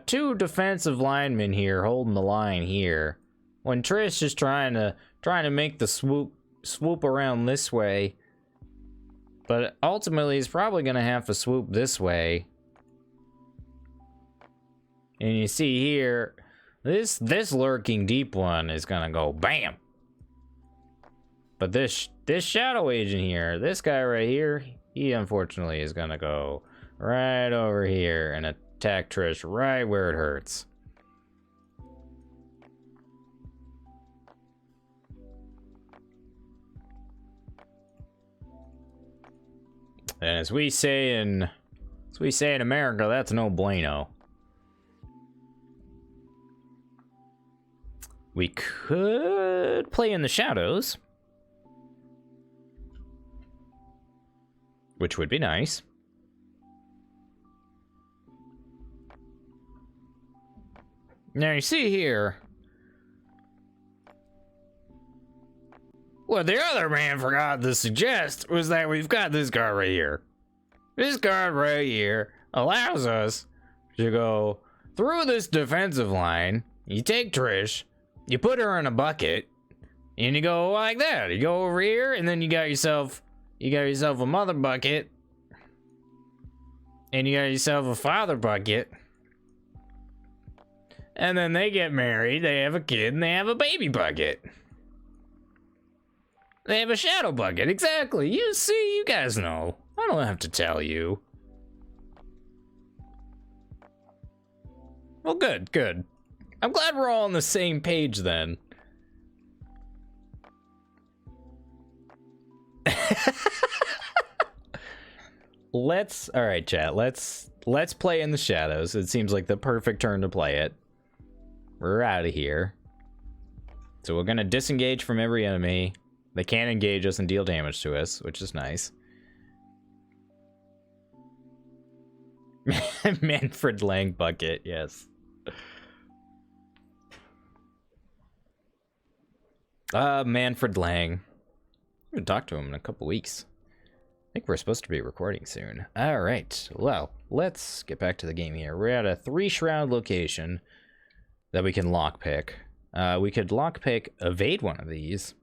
2 defensive linemen here holding the line here. When Trish is trying to make the swoop around this way, but ultimately he's probably gonna have to swoop this way. And you see here, this lurking deep one is gonna go bam. But this shadow agent here, this guy right here, he unfortunately is gonna go right over here and attack Trish right where it hurts. And as we say in America, that's no bueno. We could play in the shadows, which would be nice. Now you see here, what the other man forgot to suggest was that we've got this card right here. This card right here allows us to go through this defensive line. You take Trish, you put her in a bucket, and you go like that. You go over here, and then you got yourself a mother bucket, and you got yourself a father bucket. And then they get married, they have a kid, and they have a baby bucket. They have a shadow bucket, exactly. You see, you guys know. I don't have to tell you. Well, good, good. I'm glad we're all on the same page then. All right, chat. Let's play in the shadows. It seems like the perfect turn to play it. We're out of here. So we're gonna disengage from every enemy. They can't engage us and deal damage to us, which is nice. Manfred Lang bucket, yes. Manfred Lang. I haven't talked to him in a couple weeks. I think we're supposed to be recording soon. All right, well, let's get back to the game here. We're at a 3-shroud location that we can lockpick. We could lockpick evade one of these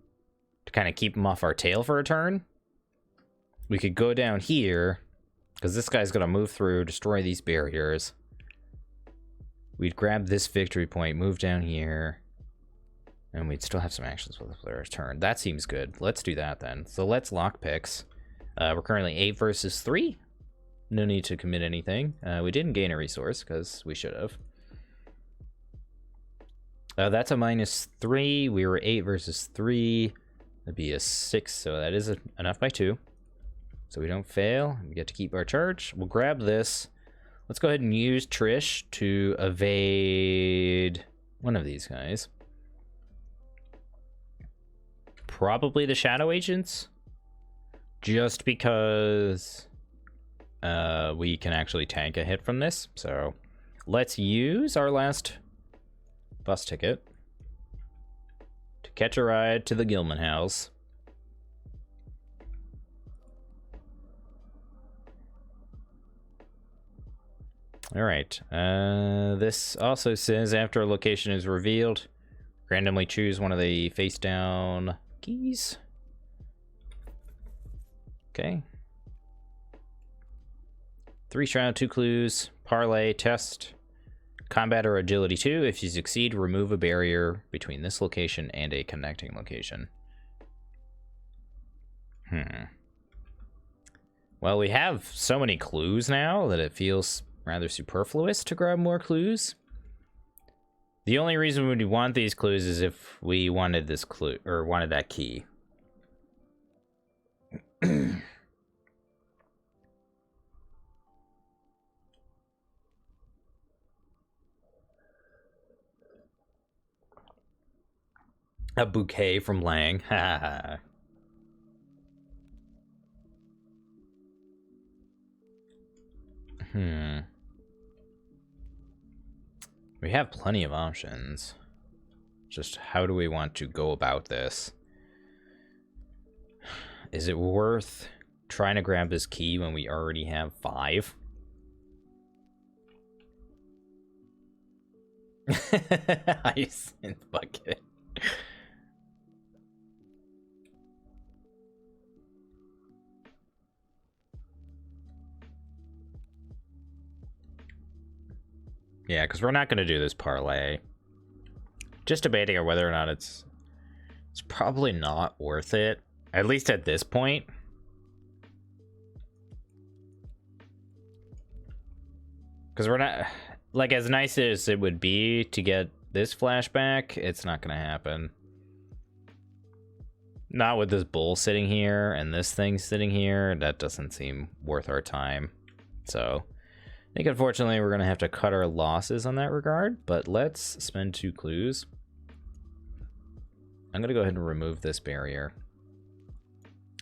to kind of keep him off our tail for a turn. We could go down here, because this guy's going to move through, destroy these barriers. We'd grab this victory point, move down here, and we'd still have some actions with the player's turn. That seems good. Let's do that then. So let's lock picks. We're currently 8 versus 3. No need to commit anything. We didn't gain a resource, because we should have. That's a -3. We were 8 versus 3. That'd be a 6, so that is enough by 2. So we don't fail. We get to keep our charge. We'll grab this. Let's go ahead and use Trish to evade one of these guys. Probably the Shadow Agents. Just because we can actually tank a hit from this. So let's use our last bus ticket to catch a ride to the Gilman house. All right. This also says after a location is revealed, randomly choose one of the face down keys. Okay. 3 shroud, 2 clues, parlay, test, combat or agility 2. If you succeed, remove a barrier between this location and a connecting location. Well, we have so many clues now that it feels rather superfluous to grab more clues. The only reason we'd want these clues is if we wanted this clue, or wanted that key. A bouquet from Lang. We have plenty of options. Just how do we want to go about this? Is it worth trying to grab this key when we already have 5? Hyacinth bucket. Yeah, because we're not going to do this parlay. Just debating on whether or not it's probably not worth it, at least at this point. Because we're not, like, as nice as it would be to get this flashback, it's not going to happen. Not with this bull sitting here and this thing sitting here. That doesn't seem worth our time. So I think, unfortunately, we're going to have to cut our losses on that regard, but let's spend 2 clues. I'm going to go ahead and remove this barrier.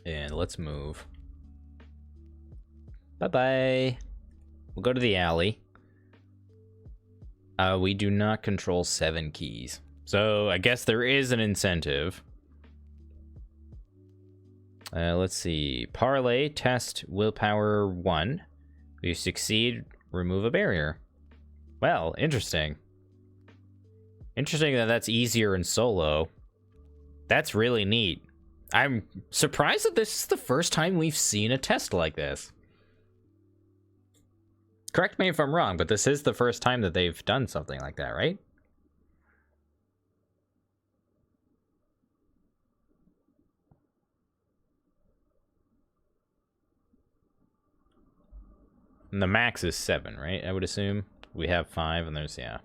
And let's move. Bye-bye. We'll go to the alley. We do not control 7 keys. So I guess there is an incentive. Let's see. Parlay, test, willpower 1. If you succeed, remove a barrier. Well, interesting. Interesting that that's easier in solo. That's really neat. I'm surprised that this is the first time we've seen a test like this. Correct me if I'm wrong, but this is the first time that they've done something like that, right? And the max is 7, right? I would assume. We have 5, and there's, yeah.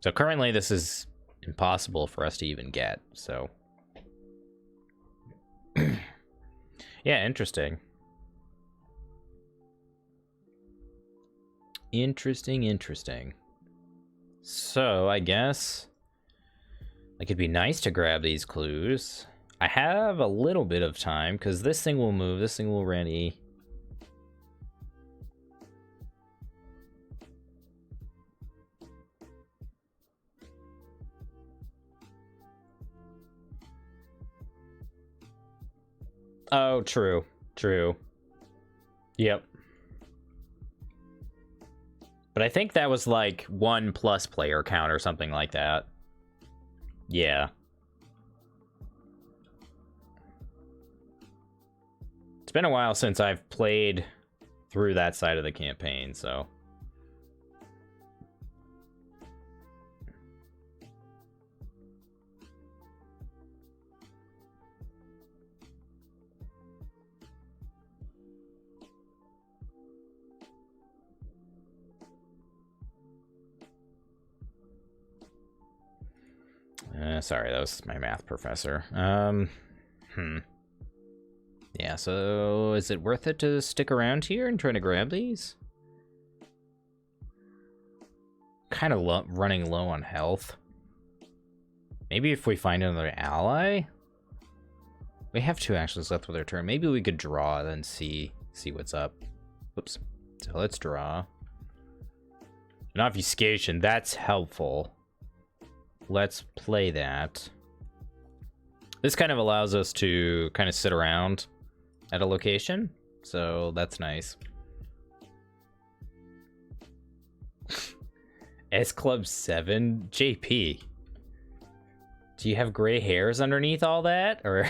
So currently this is impossible for us to even get, so. Yeah, interesting. Interesting. So, I guess, like, it'd be nice to grab these clues. I have a little bit of time, because this thing will move, this thing will ready. Oh, true. Yep. But I think that was like 1+ player count or something like that. Yeah. It's been a while since I've played through that side of the campaign, so. Sorry, that was my math professor. Yeah, so is it worth it to stick around here and try to grab these? Kind of running low on health. Maybe if we find another ally? We have 2 actions left with our turn. Maybe we could draw and see what's up. Whoops. So let's draw. An obfuscation, that's helpful. Let's play that. This kind of allows us to kind of sit around at a location, so that's nice. S Club 7? JP. Do you have gray hairs underneath all that? Or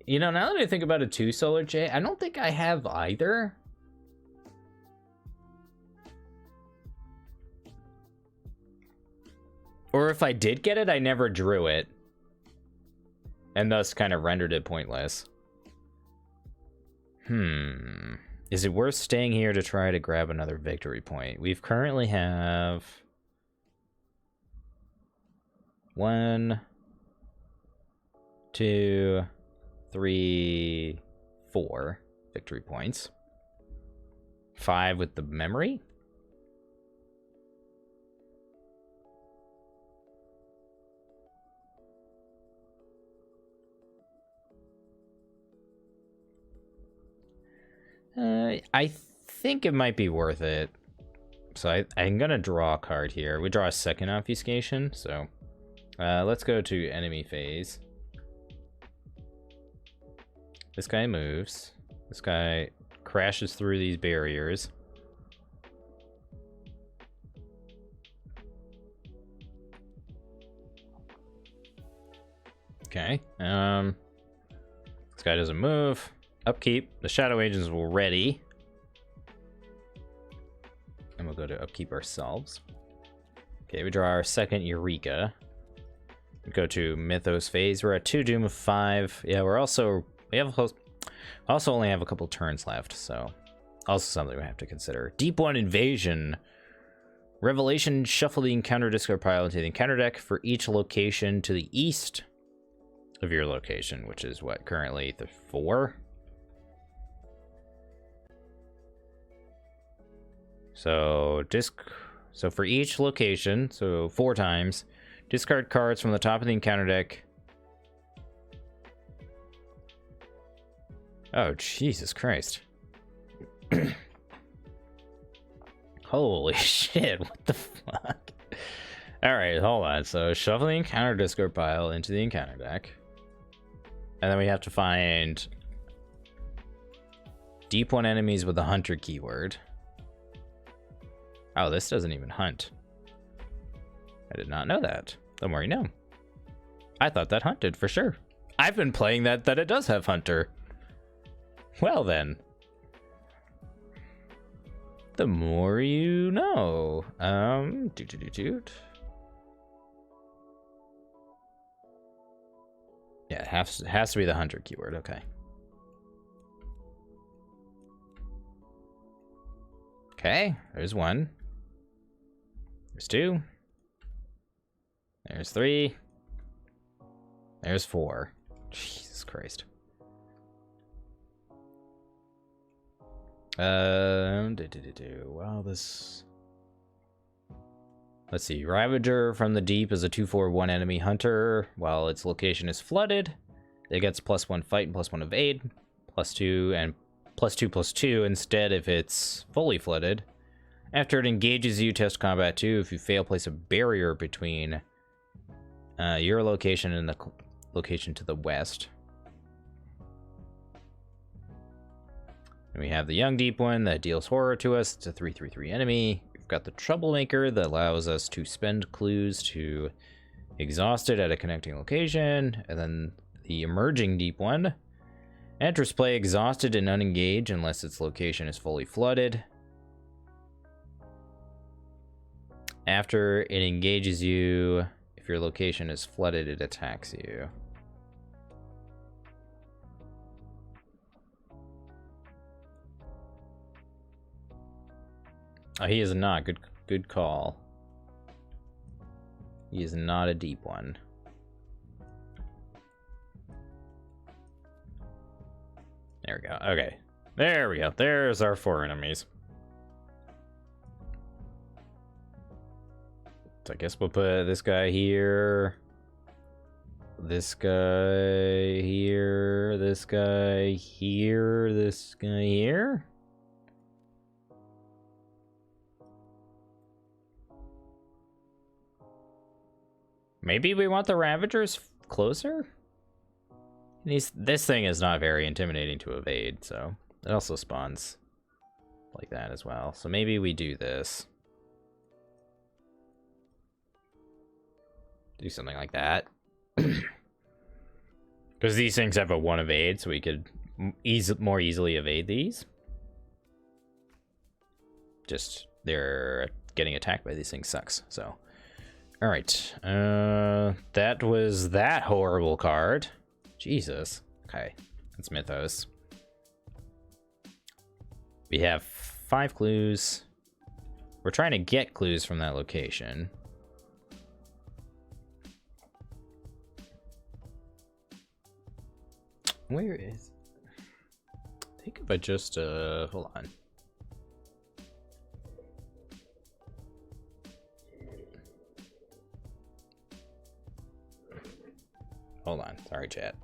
you know, now that I think about a 2 solar J, I don't think I have either. Or if I did get it, I never drew it. And thus kind of rendered it pointless. Is it worth staying here to try to grab another victory point? We've currently have 1, 2, 3, 4 victory points. 5 with the memory. I think it might be worth it. So I'm gonna draw a card here. We draw a second obfuscation, so let's go to enemy phase. This guy moves. This guy crashes through these barriers. Okay. This guy doesn't move. Upkeep. The shadow agents will ready. And we'll go to upkeep ourselves. Okay, we draw our second Eureka. We go to Mythos phase. We're at 2 Doom of 5. Yeah, we also only have a couple turns left, so also something we have to consider. Deep One Invasion. Revelation, shuffle the encounter discard pile into the encounter deck for each location to the east of your location, which is what, currently the 4? So for each location, so 4 times, discard cards from the top of the encounter deck. Oh, Jesus Christ. Holy shit, what the fuck? Alright, hold on. So shuffle the encounter discard pile into the encounter deck. And then we have to find Deep One enemies with the Hunter keyword. Oh, this doesn't even hunt. I did not know that. The more you know. I thought that hunted for sure. I've been playing that it does have Hunter. Well then. The more you know. Yeah, it has to be the Hunter keyword, okay. Okay, there's one. There's two. There's three. There's four. Jesus Christ. Well, this... Let's see. Ravager from the deep is a 2/4/1 enemy hunter. While its location is flooded, it gets +1 fight and +1 evade, +2 and +2/+2 instead if it's fully flooded. After it engages you, test combat 2. If you fail, place a barrier between your location and the location to the west. And we have the young deep one that deals horror to us. It's a 3/3/3 enemy. We've got the troublemaker that allows us to spend clues to exhaust it at a connecting location. And then the emerging deep one. Enters play exhausted and unengaged unless its location is fully flooded. After it engages you, if your location is flooded, it attacks you. Oh, he is not. Good call. He is not a deep one. There we go. Okay. There we go. There's our 4 enemies. So I guess we'll put this guy here. This guy here. This guy here. This guy here. Maybe we want the Ravagers closer? This thing is not very intimidating to evade, so it also spawns like that as well. So maybe we do this. Do something like that. Because these things have a 1 evade, so we could more easily evade these. Just, they're getting attacked by these things sucks, so. Alright, that was that horrible card. Jesus. Okay, that's Mythos. We have 5 clues. We're trying to get clues from that location. Where is... I think if I just, hold on. Hold on. Sorry, chat.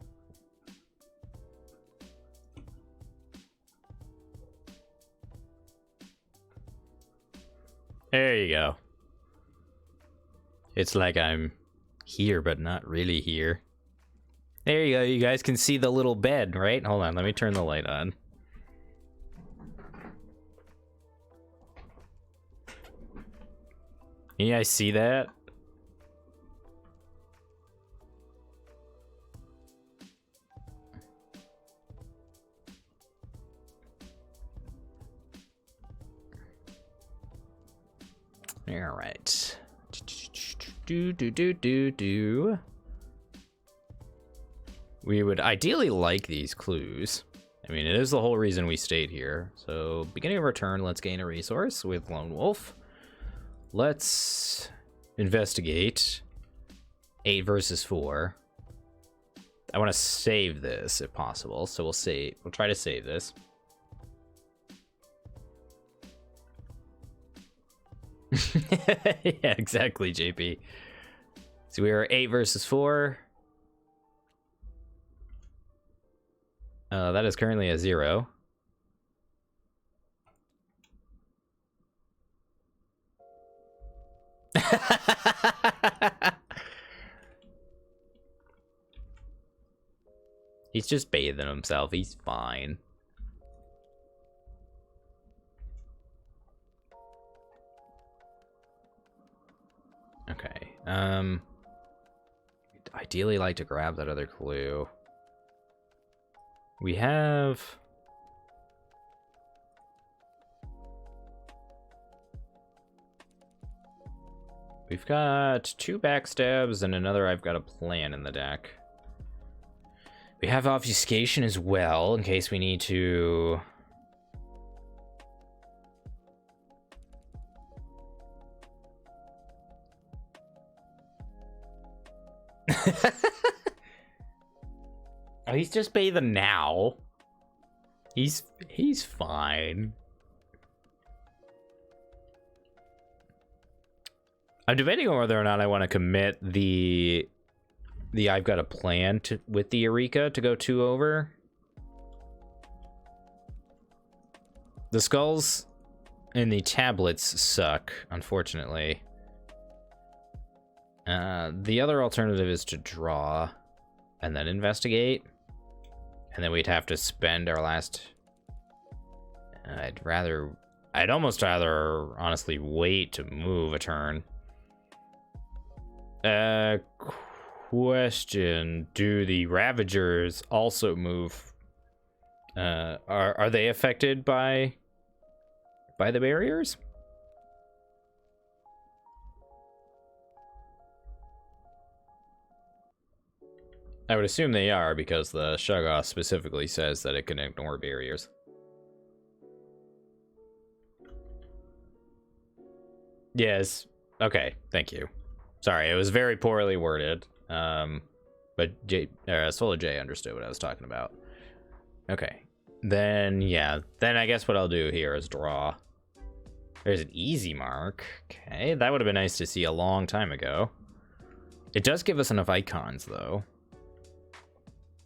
There you go. It's like I'm here, but not really here. There you go. You guys can see the little bed, right? Hold on. Let me turn the light on. Can you guys see that? All right. Do. We would ideally like these clues. I mean, it is the whole reason we stayed here. So, beginning of our turn, let's gain a resource with Lone Wolf. Let's investigate 8 versus 4. I want to save this if possible, so we'll try to save this. Yeah, exactly, JP. So we are 8 versus 4. That is currently a 0. He's just bathing himself. He's fine. Okay. Ideally like to grab that other clue. We have... We've got 2 backstabs and another I've got a plan in the deck. We have obfuscation as well, in case we need to... Oh, he's just bathing now. He's fine. I'm debating on whether or not I want to commit the I've got a plan with the Eureka to go 2 over. The skulls and the tablets suck, unfortunately. The other alternative is to draw and then investigate. And then we'd have to spend our last... I'd almost rather, honestly, wait to move a turn. Question. Do the Ravagers also move? Are they affected by the barriers? I would assume they are, because the Shoggoth specifically says that it can ignore barriers. Yes. Okay, thank you. Sorry, it was very poorly worded. But Solar J understood what I was talking about. Okay. Then, yeah. Then I guess what I'll do here is draw. There's an easy mark. Okay, that would have been nice to see a long time ago. It does give us enough icons, though.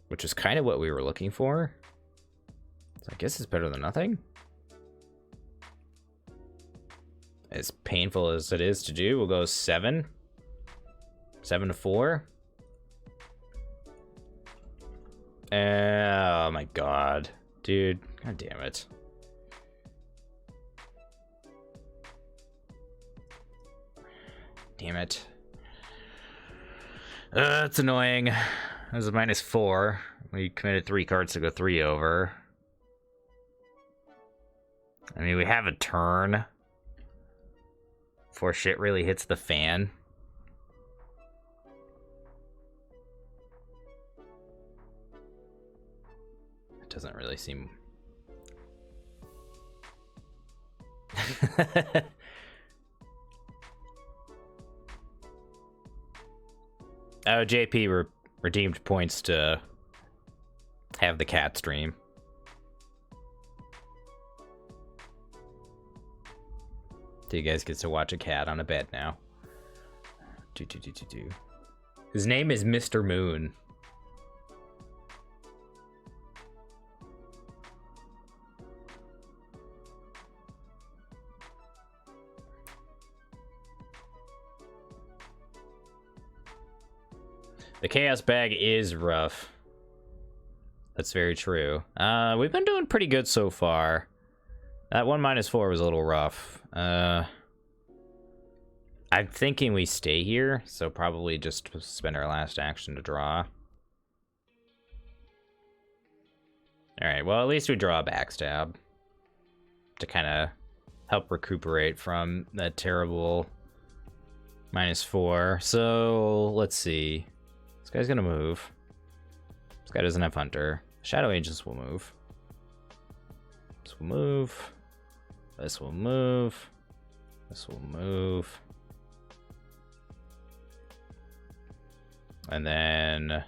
Which is kind of what we were looking for. So I guess it's better than nothing. As painful as it is to do, we'll go 7. 7 to 4. Oh my god. Dude, god damn it. Damn it. That's annoying. That was a -4. We committed 3 cards to go 3 over. I mean, we have a turn before shit really hits the fan. It doesn't really seem... Oh, JP redeemed points to have the cat stream. So you guys get to watch a cat on a bed now. His name is Mr. Moon. The Chaos Bag is rough. That's very true. We've been doing pretty good so far. That 1 -4 was a little rough. I'm thinking we stay here, so probably just spend our last action to draw. Alright, well, at least we draw a backstab to kind of help recuperate from that terrible -4. So, let's see. This guy's gonna move. This guy doesn't have Hunter. Shadow Agents will move. This will move. This will move. This will move. And then I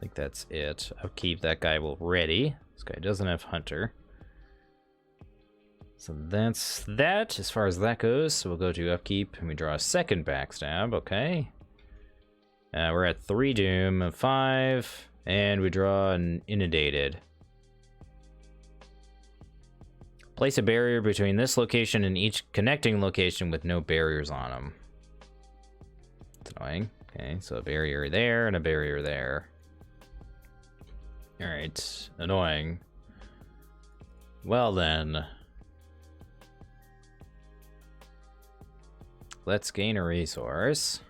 think that's it. Upkeep, that guy will ready. This guy doesn't have Hunter. So that's that as far as that goes. So we'll go to upkeep and we draw a second backstab. Okay. We're at 3 doom of 5, and we draw an inundated. Place a barrier between this location and each connecting location with no barriers on them. That's annoying. Okay, so a barrier there and a barrier there. Alright, annoying. Well then. Let's gain a resource.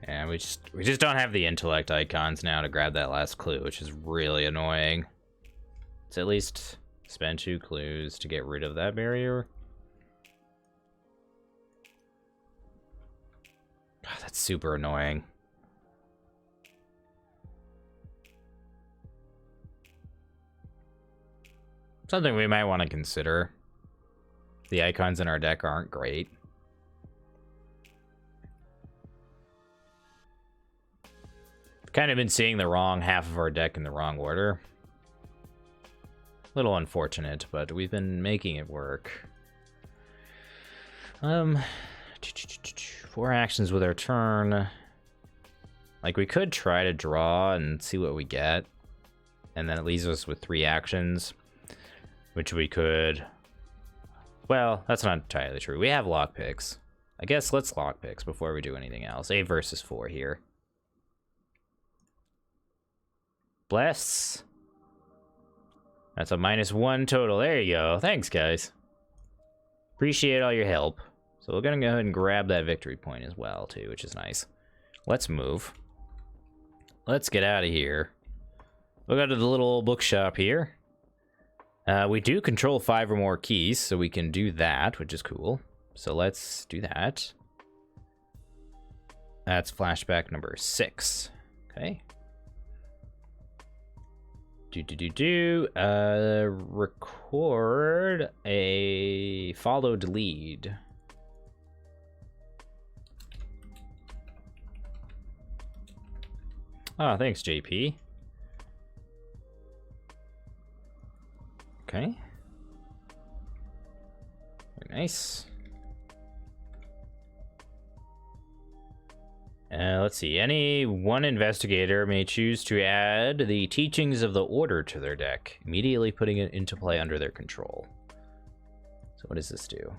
Yeah, we just don't have the intellect icons now to grab that last clue, which is really annoying. Let's at least spend 2 clues to get rid of that barrier. Oh, that's super annoying. Something we might want to consider. The icons in our deck aren't great. Kind of been seeing the wrong half of our deck in the wrong order. Little unfortunate, but we've been making it work. 4 actions with our turn. Like, we could try to draw and see what we get. And then it leaves us with 3 actions, which we could... Well, that's not entirely true. We have lockpicks. I guess let's lockpicks before we do anything else. 8 versus 4 here. Bless. That's a -1 total. There you go. Thanks, guys. Appreciate all your help. So we're gonna go ahead and grab that victory point as well, too, which is nice. Let's move. Let's get out of here. We'll go to the little old bookshop here. We do control 5 or more keys, so we can do that, which is cool. So let's do that. That's flashback number 6. Okay. Record a followed lead. Oh, thanks, JP. Okay. Very nice. Let's see. Any one investigator may choose to add the teachings of the order to their deck, immediately putting it into play under their control. So what does this do?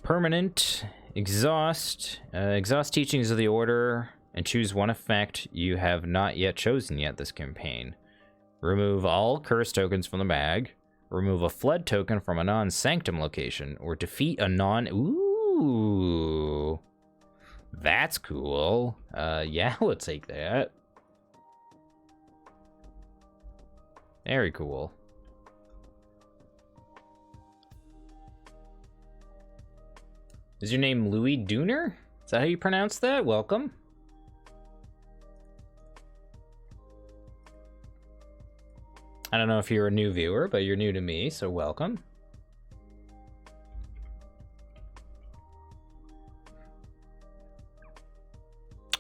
Permanent. Exhaust. Exhaust teachings of the order and choose one effect you have not yet chosen yet this campaign. Remove all curse tokens from the bag. Remove a flood token from a non-sanctum location, or defeat a non... Ooh... That's cool. Yeah, we'll take that. Very cool. Is your name Louis Dooner? Is that how you pronounce that? Welcome. I don't know if you're a new viewer, but you're new to me, so welcome.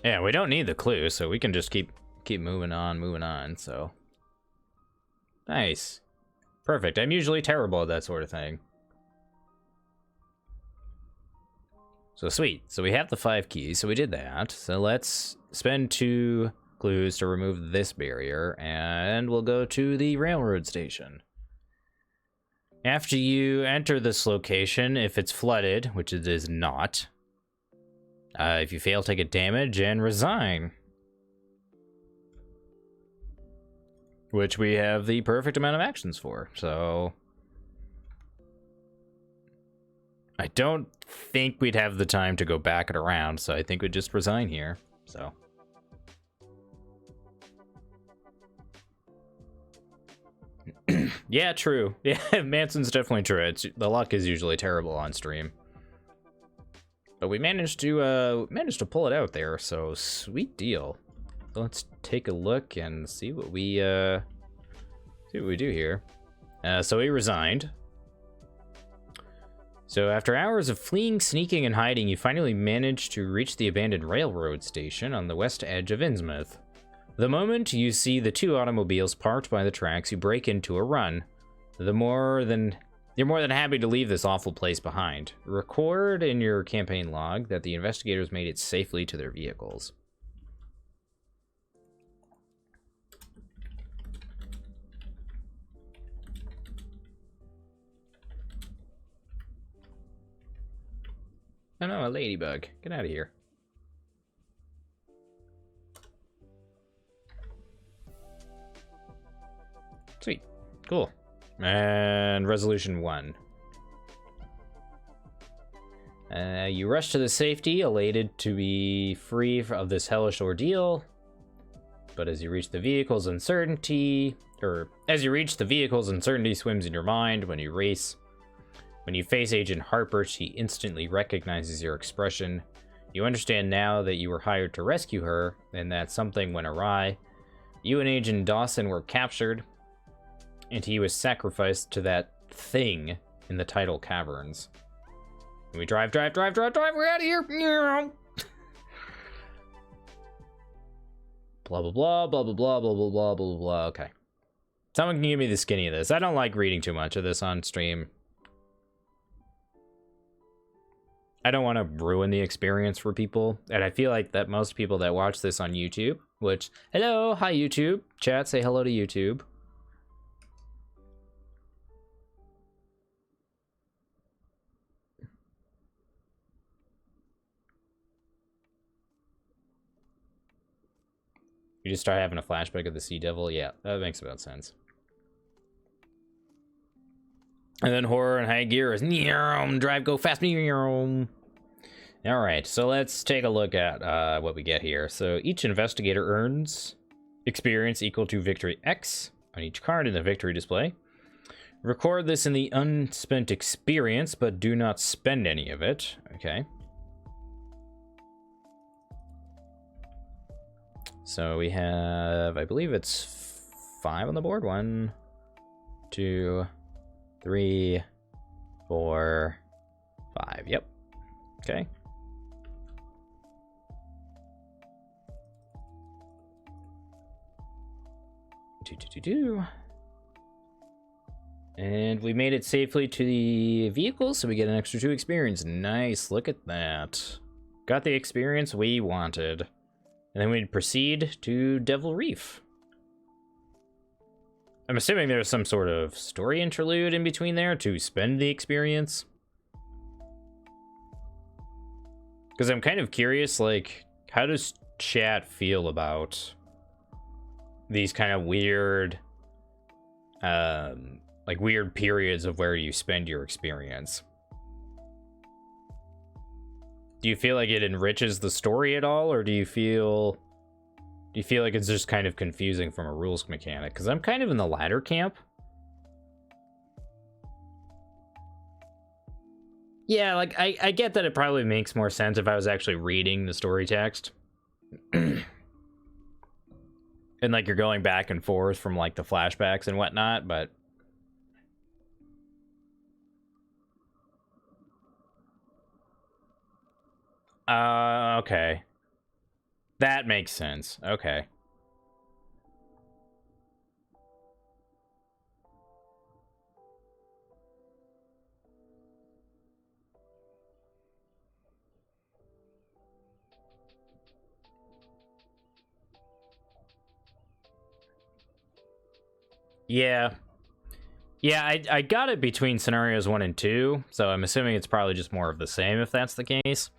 Yeah, we don't need the clue, so we can just keep moving on, so. Nice. Perfect. I'm usually terrible at that sort of thing. So sweet. So we have the 5 keys, so we did that. So let's spend 2 clues to remove this barrier, and we'll go to the railroad station. After you enter this location, if it's flooded, which it is not, if you fail, take a damage and resign. Which we have the perfect amount of actions for, so... I don't think we'd have the time to go back and around, so I think we'd just resign here, so... Yeah, true. Yeah, Manson's definitely true. The luck is usually terrible on stream. But we managed to pull it out there, so sweet deal. So let's take a look and see what we do here. So he resigned. So after hours of fleeing, sneaking, and hiding, you finally managed to reach the abandoned railroad station on the west edge of Innsmouth. The moment you see the 2 automobiles parked by the tracks, you break into a run. You're more than happy to leave this awful place behind. Record in your campaign log that the investigators made it safely to their vehicles. Oh no, a ladybug. Get out of here. Sweet. Cool. And resolution 1. You rush to the safety, elated to be free of this hellish ordeal. But as you reach the vehicle's uncertainty swims in your mind when you race. When you face Agent Harper, she instantly recognizes your expression. You understand now that you were hired to rescue her, and that something went awry. You and Agent Dawson were captured, and he was sacrificed to that thing in the tidal caverns. And we drive, we're out of here! Blah, blah, blah, blah, blah, blah, blah, blah, blah, blah, blah, okay. Someone can give me the skinny of this. I don't like reading too much of this on stream. I don't want to ruin the experience for people, and I feel like that most people that watch this on YouTube, which, hello, hi YouTube, chat, say hello to YouTube. You just start having a flashback of the Sea Devil? Yeah, that makes about sense. And then horror and high gear is drive, go fast. All right, so let's take a look at what we get here. So each investigator earns experience equal to victory X on each card in the victory display. Record this in the unspent experience, but do not spend any of it. Okay. So we have, I believe it's 5 on the board. 1, 2, 3, 4, 5. Yep. Okay. And we made it safely to the vehicle, so we get an extra 2 experience. Nice, look at that. Got the experience we wanted. And then we'd proceed to Devil Reef. I'm assuming there's some sort of story interlude in between there to spend the experience. Because I'm kind of curious, like, how does chat feel about these kind of weird, like weird periods of where you spend your experience? Do you feel like it enriches the story at all, or do you feel like it's just kind of confusing from a rules mechanic? Because I'm kind of in the latter camp. Yeah, like I get that it probably makes more sense if I was actually reading the story text. And like you're going back and forth from like the flashbacks and whatnot, but okay. That makes sense. Okay. Yeah. Yeah, I got it between scenarios 1 and 2, so I'm assuming it's probably just more of the same if that's the case.